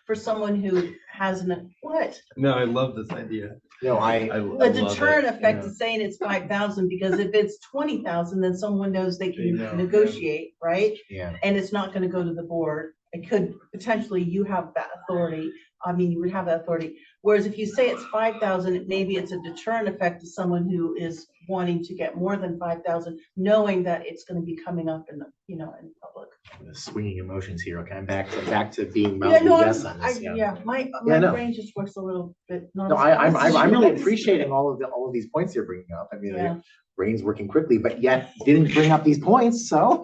for someone who hasn't, what? No, I love this idea. No, A deterrent effect to saying it's 5,000, because if it's 20,000, then someone knows they can They know, negotiate, right? yeah. And it's not gonna go to the board. It could, potentially, you have that authority. I mean, you would have that authority. Whereas if you say it's 5,000, maybe it's a deterrent effect to someone who is wanting to get more than 5,000, knowing that it's gonna be coming up in the, in public. Swinging emotions here. Okay, I'm back to being Yeah, mildly no, yes on this. yeah, my no. brain just works a little bit. not No, as fast as I'm really yours. appreciating all of these points you're bringing up. I mean, Yeah. your brain's working quickly, but yet didn't bring up these points, so.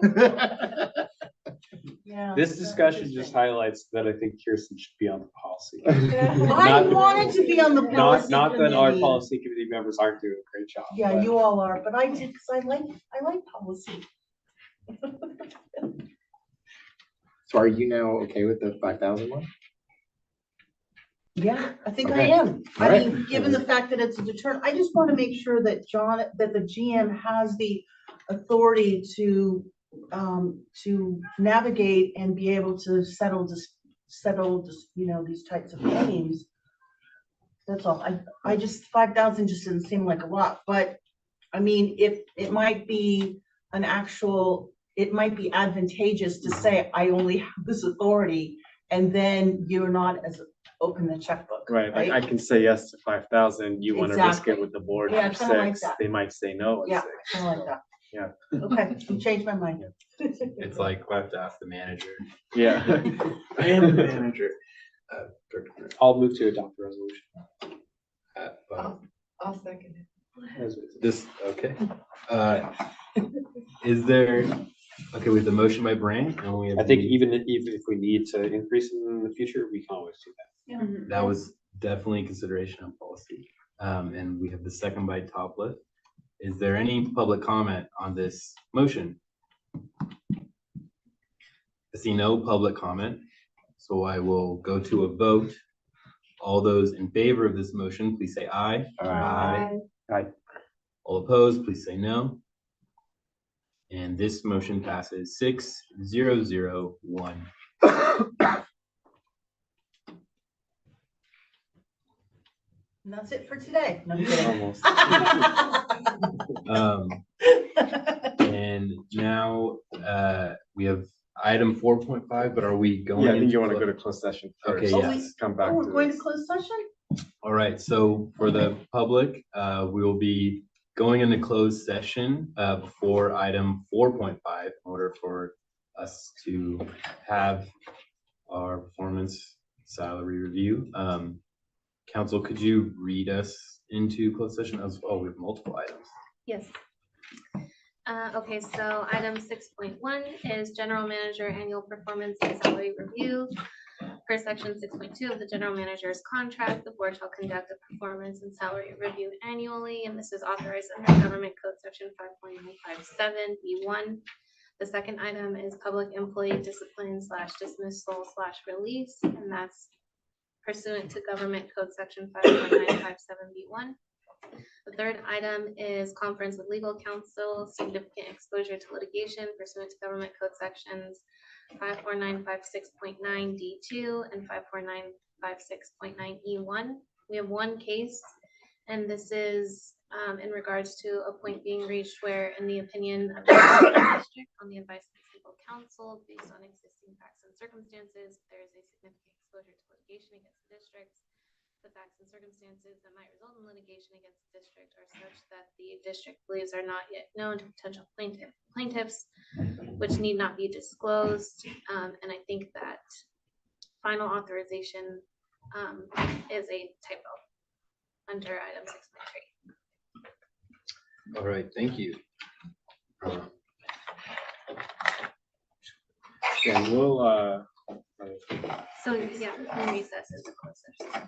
Yeah. This that's discussion interesting. just highlights that I think Kirsten should be on the policy. I wanted to be on the policy Not that our committee. policy committee members aren't doing a great job. Yeah, but- you all are, but I did, because I like policy. So are you now okay with the 5,000 one? Yeah, I think I Okay. am. I All right. mean, given the fact that it's a deterrent, I just want to make sure that that the GM has the authority to navigate and be able to settle these types of claims. That's all. I just, 5,000 just didn't seem like a lot, but I mean, if it might be it might be advantageous to say, I only have this authority, and then you're not as open the checkbook. Right, like I can say yes to 5,000, you want to risk it Exactly. with the board Yeah, I for kinda like 6, that. they might say no at Yeah, 6. I like that. Yeah. Okay, you changed my mind. It's like, I have to ask the manager. Yeah. I am the manager. Director I'll move to adopt the resolution. I'll second it. This, okay. Is there, okay, we have the motion by Brandt, and we have. I think the- even if we need to increase it in the future, we can always do that. That was definitely consideration of policy. And we have the second by Topliff. Is there any public comment on this motion? I see no public comment, so I will go to a vote. All those in favor of this motion, please say aye. Aye. Aye. All opposed, please say no. And this motion passes 6-0-0-1. And that's it for today. No, I'm kidding. Almost. And now we have item 4.5, but are we going? Yeah, I think into you want to clo- go to closed session Okay, first. yes. Come back Oh, to we're going to this. close session? All right, so for the public, we will be going into closed session for item 4.5 in order for us to have our performance salary review. Council, could you read us into closed session as well? We have multiple items. Yes. Okay, so item 6.1 is general manager annual performance and salary review. Per section 6.2 of the general manager's contract, the board shall conduct a performance and salary review annually, and this is authorized under Government Code Section 5.957 B1. The second item is public employee discipline / dismissal / release, and that's pursuant to Government Code Section 5.957 B1. The third item is conference with legal counsel, significant exposure to litigation pursuant to Government Code Sections 54956.9 D2 and 54956.9 E1. We have one case, and this is in regards to a point being reached where, in the opinion of the district, on the advice of legal counsel, based on existing facts and circumstances, there is a significant exposure to litigation against the district. The facts and circumstances that might result in litigation against the district are such that the district believes are not yet known to potential plaintiffs, which need not be disclosed. And I think that final authorization is a typo under item 6.3. All right, thank you. Yeah, we'll, So yeah, we'll recess into closed session.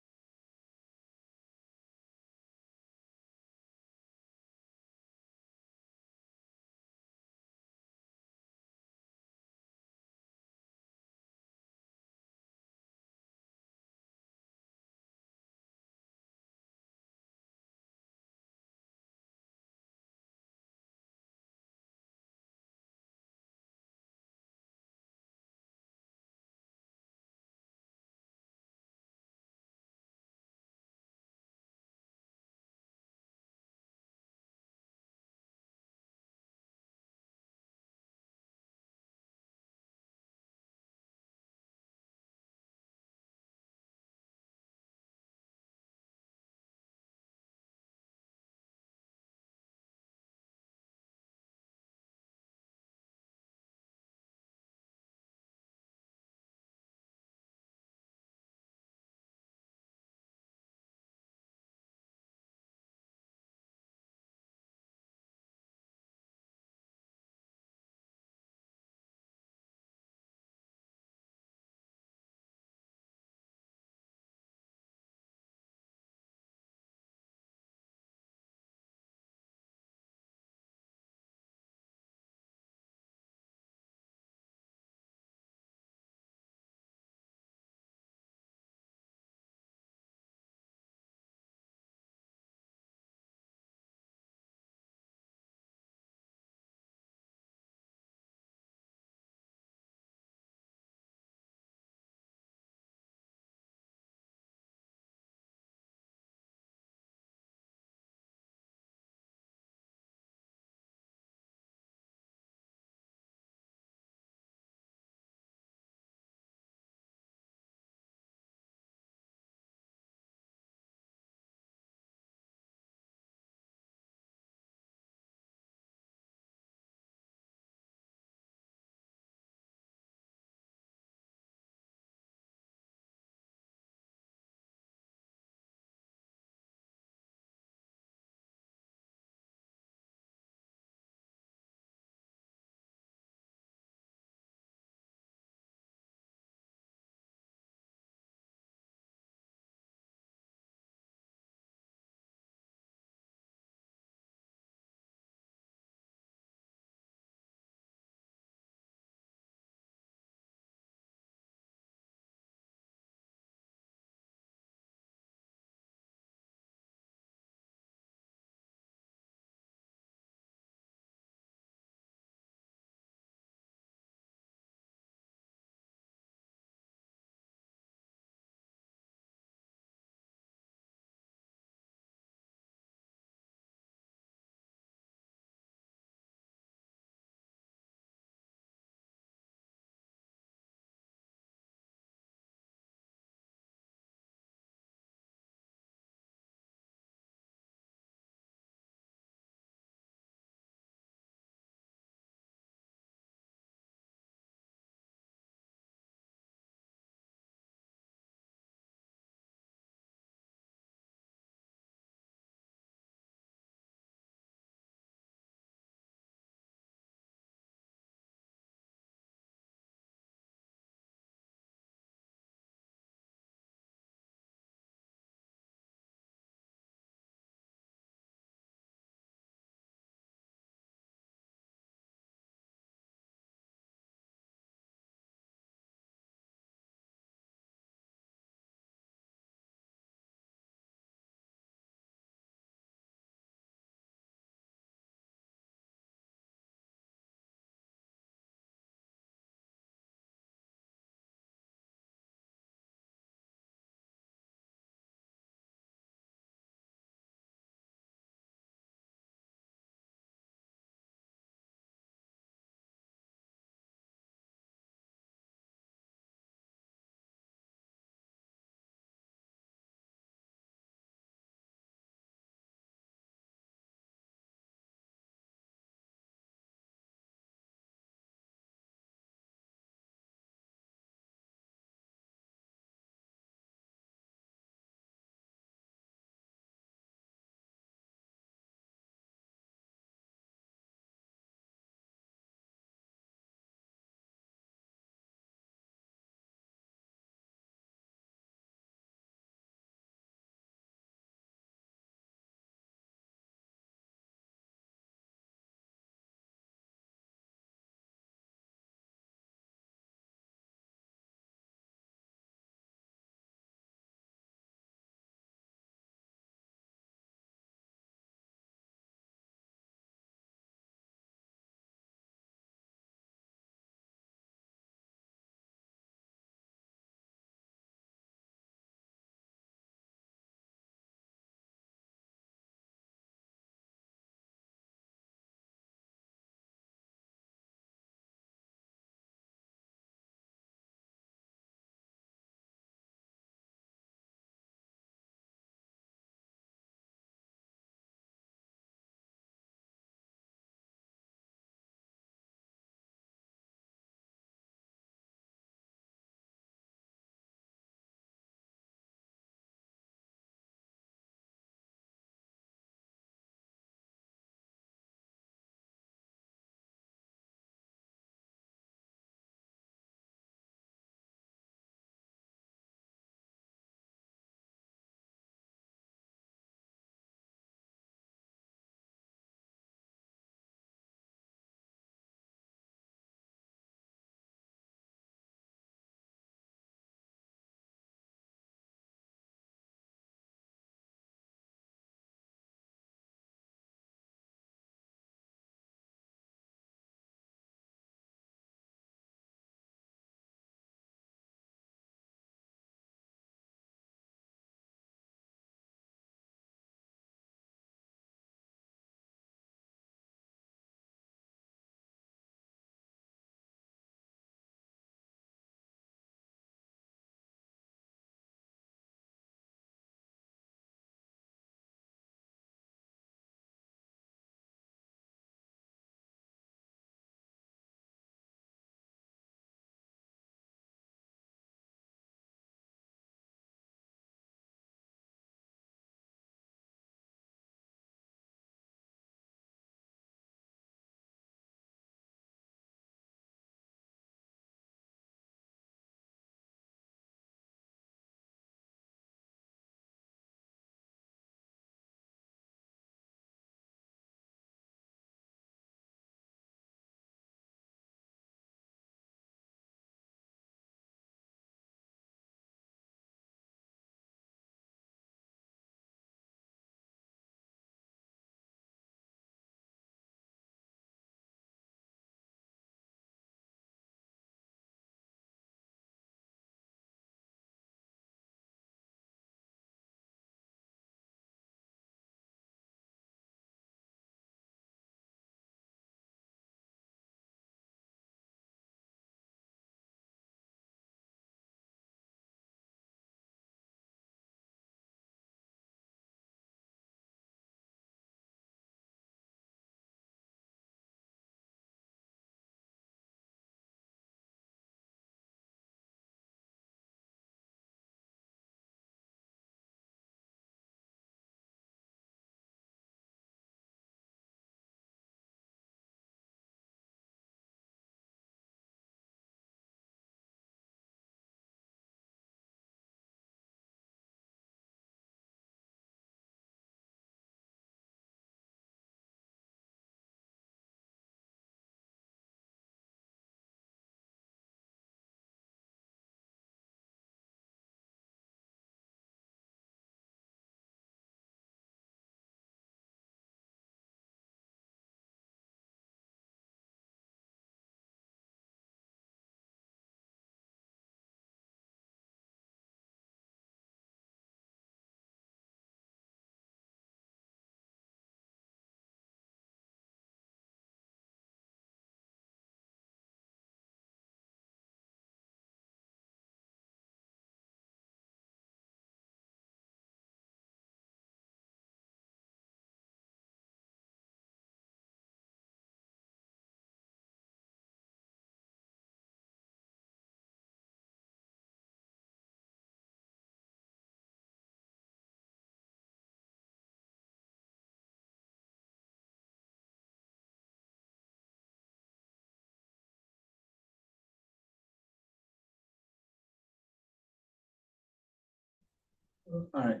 All right.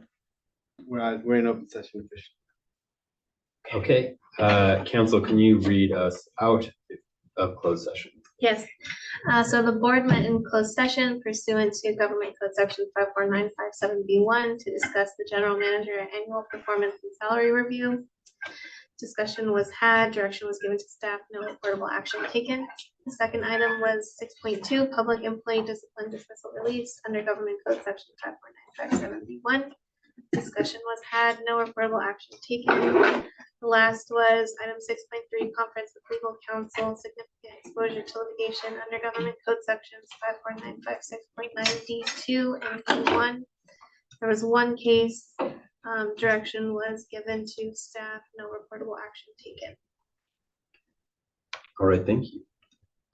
We're in open session officially. Okay, council, can you read us out of closed session? Yes, so the board met in closed session pursuant to Government Code Section 54957B1 to discuss the general manager annual performance and salary review. Discussion was had, direction was given to staff, no reportable action taken. The second item was 6.2, public employee discipline dismissal release under Government Code Section 54957B1. Discussion was had, no reportable action taken. The last was item 6.3, conference with legal counsel, significant exposure to litigation under Government Code Sections 54956.9D2 and D1. There was one case, direction was given to staff, no reportable action taken. All right, thank you.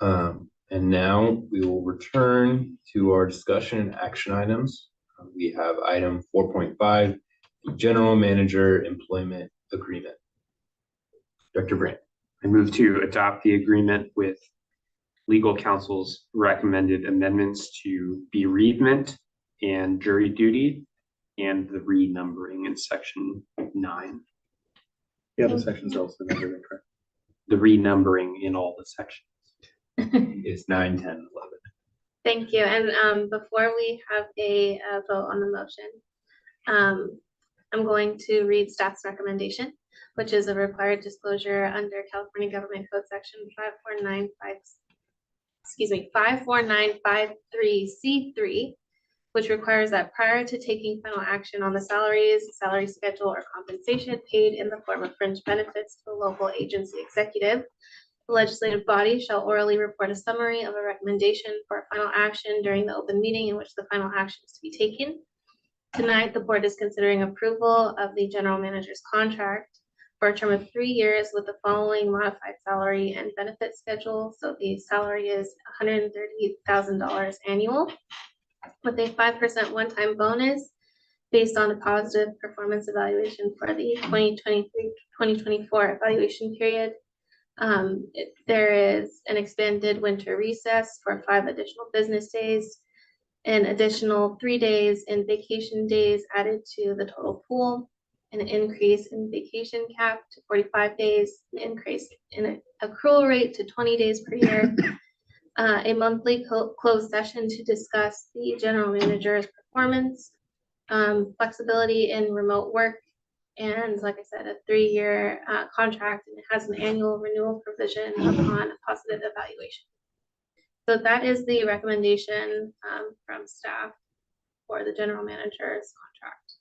And now we will return to our discussion and action items. We have item 4.5, general manager employment agreement. Dr. Brandt. I move to adopt the agreement with legal counsel's recommended amendments to bereavement and jury duty and the renumbering in section 9. The other sections also numbered incorrect. The renumbering in all the sections. It's 9, 10, 11. Thank you. And before we have a vote on the motion, I'm going to read staff's recommendation, which is a required disclosure under California Government Code Section 54953C3, which requires that prior to taking final action on the salaries, salary schedule, or compensation paid in the form of fringe benefits to the local agency executive, the legislative body shall orally report a summary of a recommendation for a final action during the open meeting in which the final action is to be taken. Tonight, the board is considering approval of the general manager's contract for a term of 3 years with the following modified salary and benefit schedule. So the salary is $130,000 annual with a 5% one-time bonus based on a positive performance evaluation for the 2023-2024 evaluation period. There is an expanded winter recess for 5 additional business days, an additional 3 days in vacation days added to the total pool, an increase in vacation cap to 45 days, an increase in accrual rate to 20 days per year, a monthly closed session to discuss the general manager's performance, flexibility in remote work, and like I said, a 3-year contract, and it has an annual renewal provision upon a positive evaluation. So that is the recommendation from staff for the general manager's contract.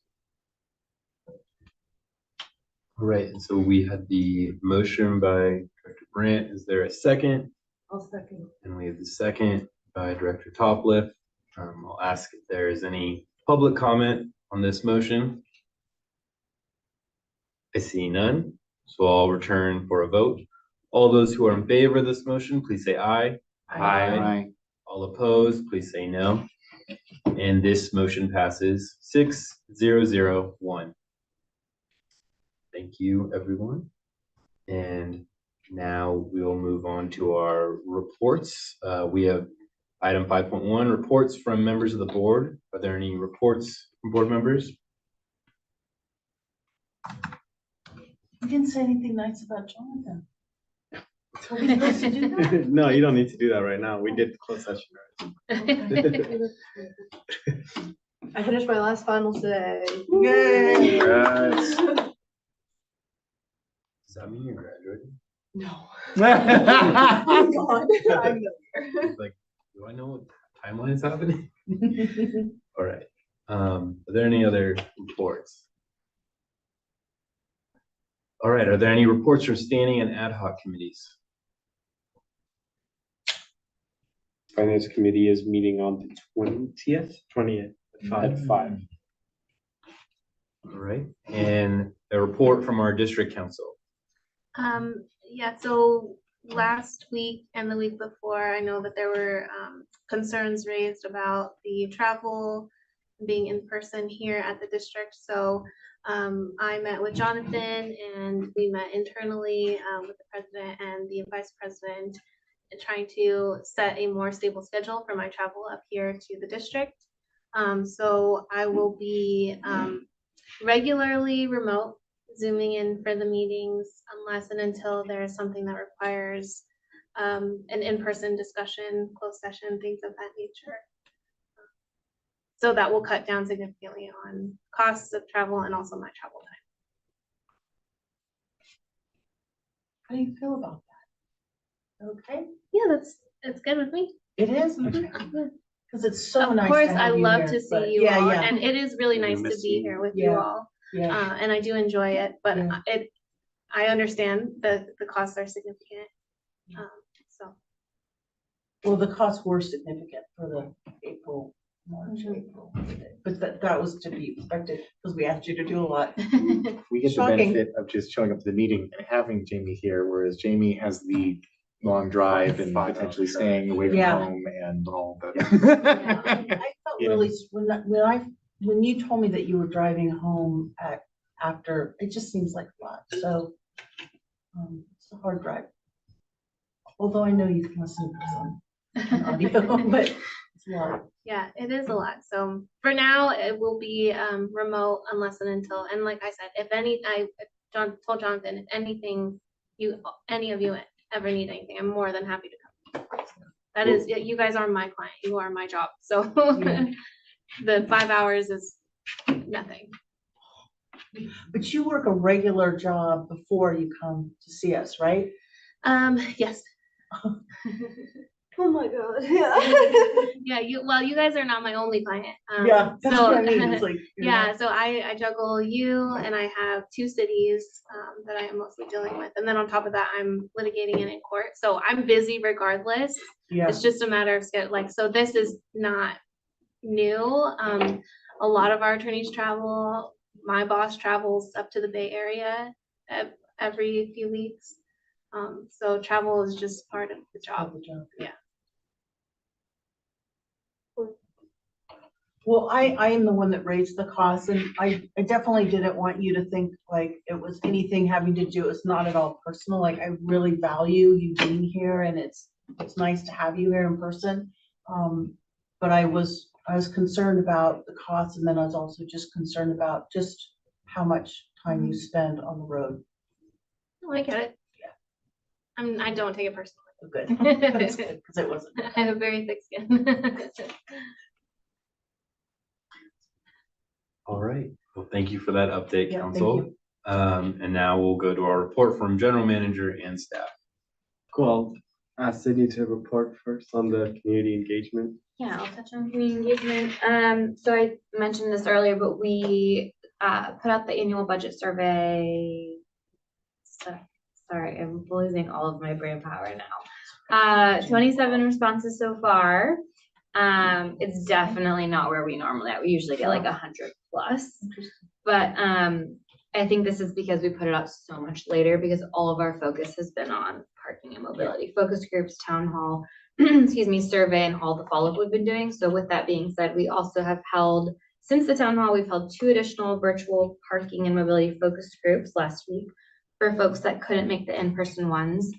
All right, and so we had the motion by Director Brandt. Is there a second? I'll second. And we have the second by Director Topliff. I'll ask if there is any public comment on this motion. I see none, so I'll return for a vote. All those who are in favor of this motion, please say aye. Aye. All opposed, please say no. And this motion passes 6-0-0-1. Thank you, everyone. And now we'll move on to our reports. We have item 5.1, reports from members of the board. Are there any reports from board members? You didn't say anything nice about Jonathan. Are we supposed to do that? No, you don't need to do that right now. We did the closed session already. I finished my last finals today. Yay! Congrats. Does that mean you're graduating? No. I'm gone. I'm Like, do I know what timeline is happening? All right. Are there any other reports? All right. Are there any reports from standing and ad hoc committees? Finance committee is meeting on the 20th at 5. All right. And a report from our district council. Yeah, so last week and the week before, I know that there were concerns raised about the travel being in person here at the district. So I met with Jonathan and we met internally with the president and the vice president, trying to set a more stable schedule for my travel up here to the district. So I will be regularly remote, zooming in for the meetings unless and until there is something that requires an in-person discussion, closed session, things of that nature. So that will cut down significantly on costs of travel and also my travel time. How do you feel about that? Okay, Yeah, it's good with me. it is, because it's so Of nice course, to I have you love here, to see but you yeah, all, yeah, and it is really Yeah, we nice to miss be you. here with you Yeah. all. yeah. And I do enjoy it, but Yeah. I understand that the costs are significant. So Well, the costs were significant for the March, April, but that was to be expected, because we asked you to do a lot. We get the Shocking. benefit of just showing up to the meeting and having Jamie here, whereas Jamie has the long drive and 5 potentially hours. staying away from Yeah. home and all Yeah, that. I felt Yeah. really, when you told me that you were driving home after, it just seems like a lot, so, it's a hard drive. Although I know you can listen to this on audio, but it's a lot. yeah, it is a lot. So for now, it will be remote unless and until, and like I said, told Jonathan, if anything, any of you ever need anything, I'm more than happy to come. That is, you guys are my client, you are my job, so Yeah. the 5 hours is nothing. But you work a regular job before you come to see us, right? Yes. Oh my god, yeah. Yeah, you guys are not my only client. Yeah, that's so- what I mean, it's like. you're Yeah, not- so I juggle you and I have 2 cities that I am mostly dealing with. And then on top of that, I'm litigating and in court. So I'm busy regardless. Yeah, It's just a matter of schedule. Like, so this is not new. A lot of our attorneys travel. My boss travels up to the Bay Area every few weeks. So travel is just part of the job. Yeah. well, I am the one that raised the cost, and I definitely didn't want you to think like it was anything having to do, it's not at all personal, like I really value you being here, and it's nice to have you here in person. But I was concerned about the cost, and then I was also just concerned about just how much time you spend on the road. Oh, I get it. Yeah. I don't take it personally. Good. That's good, because it wasn't. I have very thick skin. All right. Well, thank you for that update, Yeah, thank council. you. And now we'll go to our report from general manager and staff. Cool. I'll ask Sydney to report first on the community engagement. Yeah, I'll touch on community engagement. So I mentioned this earlier, but we put out the annual budget survey. Sorry, I'm losing all of my brain power now. 27 responses so far. It's definitely not where we normally are. We usually get like 100 plus. But I think this is because we put it out so much later, because all of our focus has been on parking and mobility, focus groups, town hall, excuse me, survey, and all the follow-up we've been doing. So with that being said, we also have held, since the town hall, we've held 2 additional virtual parking and mobility focus groups last week for folks that couldn't make the in-person ones.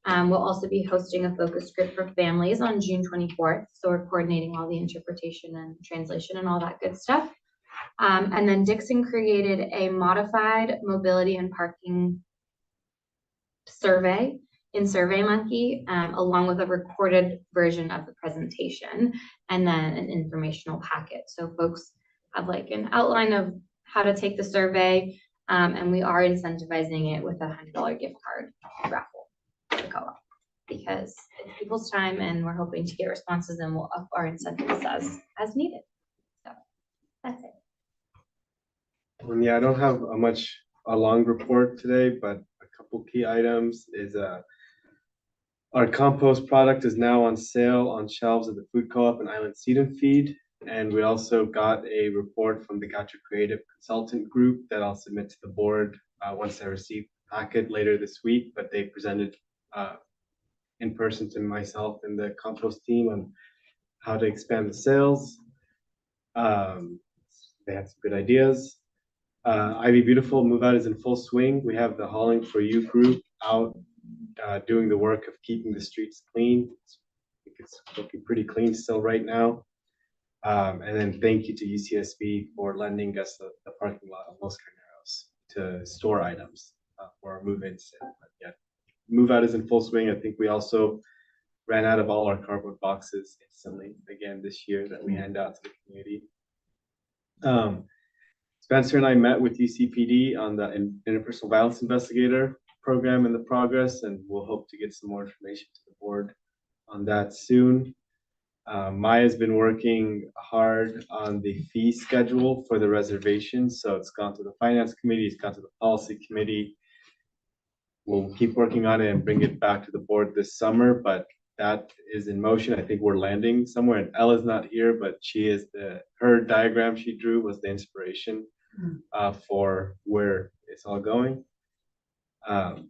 We'll also be hosting a focus group for families on June 24th. So we're coordinating all the interpretation and translation and all that good stuff. And then Dixon created a modified mobility and parking survey in SurveyMonkey, along with a recorded version of the presentation, and then an informational packet. So folks have like an outline of how to take the survey, and we are incentivizing it with a $100 gift card raffle to the co-op, because it's people's time and we're hoping to get responses, and we'll up our incentives as needed. So that's it. Yeah, I don't have a long report today, but a couple key items is our compost product is now on sale on shelves at the food co-op and Island Seed and Feed. And we also got a report from the Gotcha Creative Consultant Group that I'll submit to the board once I receive the packet later this week. But they presented in person to myself and the compost team on how to expand the sales. They had some good ideas. Ivy Beautiful move out is in full swing. We have the Hauling for You group out doing the work of keeping the streets clean. I think it's looking pretty clean still right now. And then thank you to UCSB for lending us the parking lot of Los Carneros to store items for our move-ins. But yeah, move out is in full swing. I think we also ran out of all our cardboard boxes instantly again this year that we hand out to the community. Spencer and I met with UCPD on the interpersonal violence investigator program in the progress, and we'll hope to get some more information to the board on that soon. Maya's been working hard on the fee schedule for the reservation, so it's gone to the finance committee, it's gone to the policy committee. We'll keep working on it and bring it back to the board this summer, but that is in motion. I think we're landing somewhere, and Ella's not here, but she is her diagram she drew was the inspiration for where it's all going. On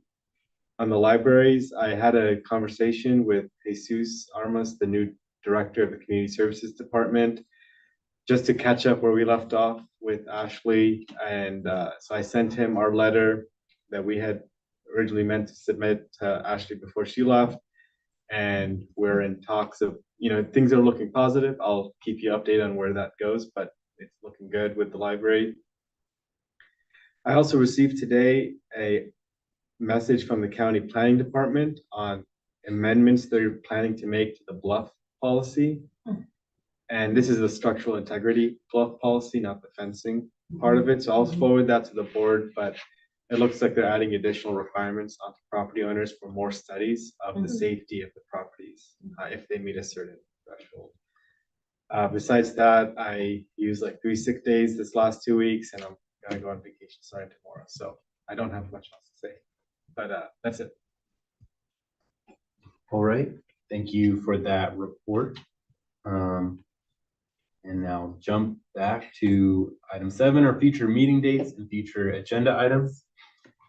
the libraries, I had a conversation with Jesus Armas, the new director of the Community Services Department, just to catch up where we left off with Ashley. And so I sent him our letter that we had originally meant to submit to Ashley before she left. And we're in talks of, things are looking positive. I'll keep you updated on where that goes, but it's looking good with the library. I also received today a message from the county planning department on amendments they're planning to make to the bluff policy. And this is the structural integrity bluff policy, not the fencing part of it. So I'll forward that to the board, but it looks like they're adding additional requirements onto property owners for more studies of the safety of the properties if they meet a certain threshold. Besides that, I used like 3 sick days this last 2 weeks, and I'm gonna go on vacation starting tomorrow. So I don't have much else to say, but that's it. All right, thank you for that report. And now jump back to item 7, our future meeting dates and future agenda items.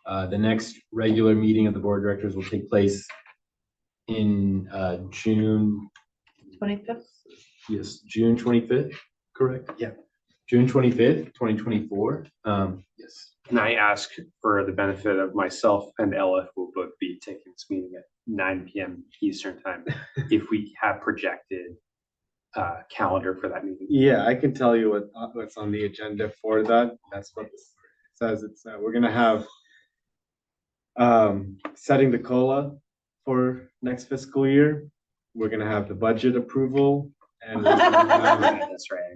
The next regular meeting of the board of directors will take place in June 25th? Yes, June 25th, correct? Yeah. June 25th, 2024. Yes. Can I ask for the benefit of myself and Ella, who will both be taking this meeting at 9 p.m. Eastern time, if we have projected calendar for that meeting? Yeah, I can tell you what's on the agenda for that. That's what it says. It's we're gonna have setting the COLA for next fiscal year. We're gonna have the budget approval, and we're gonna have, That's right.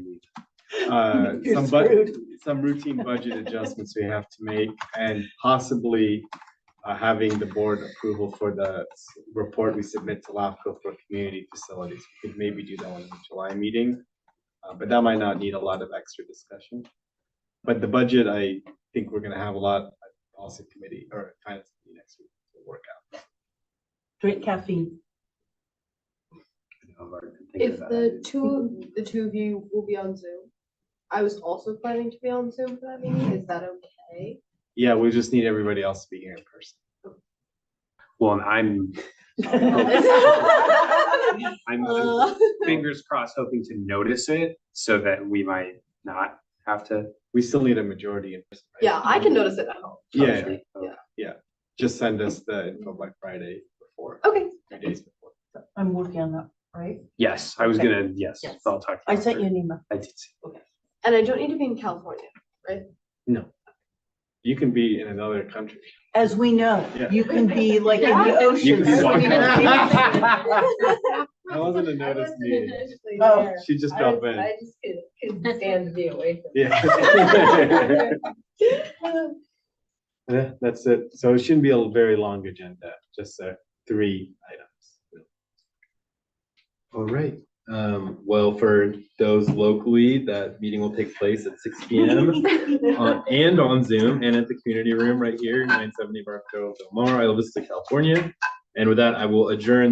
some routine budget adjustments we have to make, and possibly having the board approval for the report we submit to LAFCO for community facilities. We could maybe do that one in the July meeting, but that might not need a lot of extra discussion. But the budget, I think we're gonna have a lot of policy committee or finance committee next week to work out. Drink caffeine. If the two of you will be on Zoom, I was also planning to be on Zoom for that meeting. Is that okay? Yeah, we just need everybody else to be here in person. Well, and I'm fingers crossed hoping to notice it so that we might not have to. We still need a majority in person. Right? Yeah, I can notice it at home. Yeah. Just send us the info by Friday before. Okay. 3 days before. I'm working on that, right? Yes, I was Okay. gonna, yes, Yes. I'll talk to I you. sent you an email. I did see. And I don't need to be in California, right? No. You can be in another country. As we know, Yeah. you can be like in the You ocean. can be walking. That That wasn't a notice meeting. Oh. She just dropped in. just couldn't stand to be away from Yeah. Yeah, that's it. So it shouldn't be a very long agenda, just 3 items. All right. Well, for those locally, that meeting will take place at 6 p.m. And on Zoom and at the community room right here, 970 Barco Del Mar, Isla Vista, California. And with that, I will adjourn this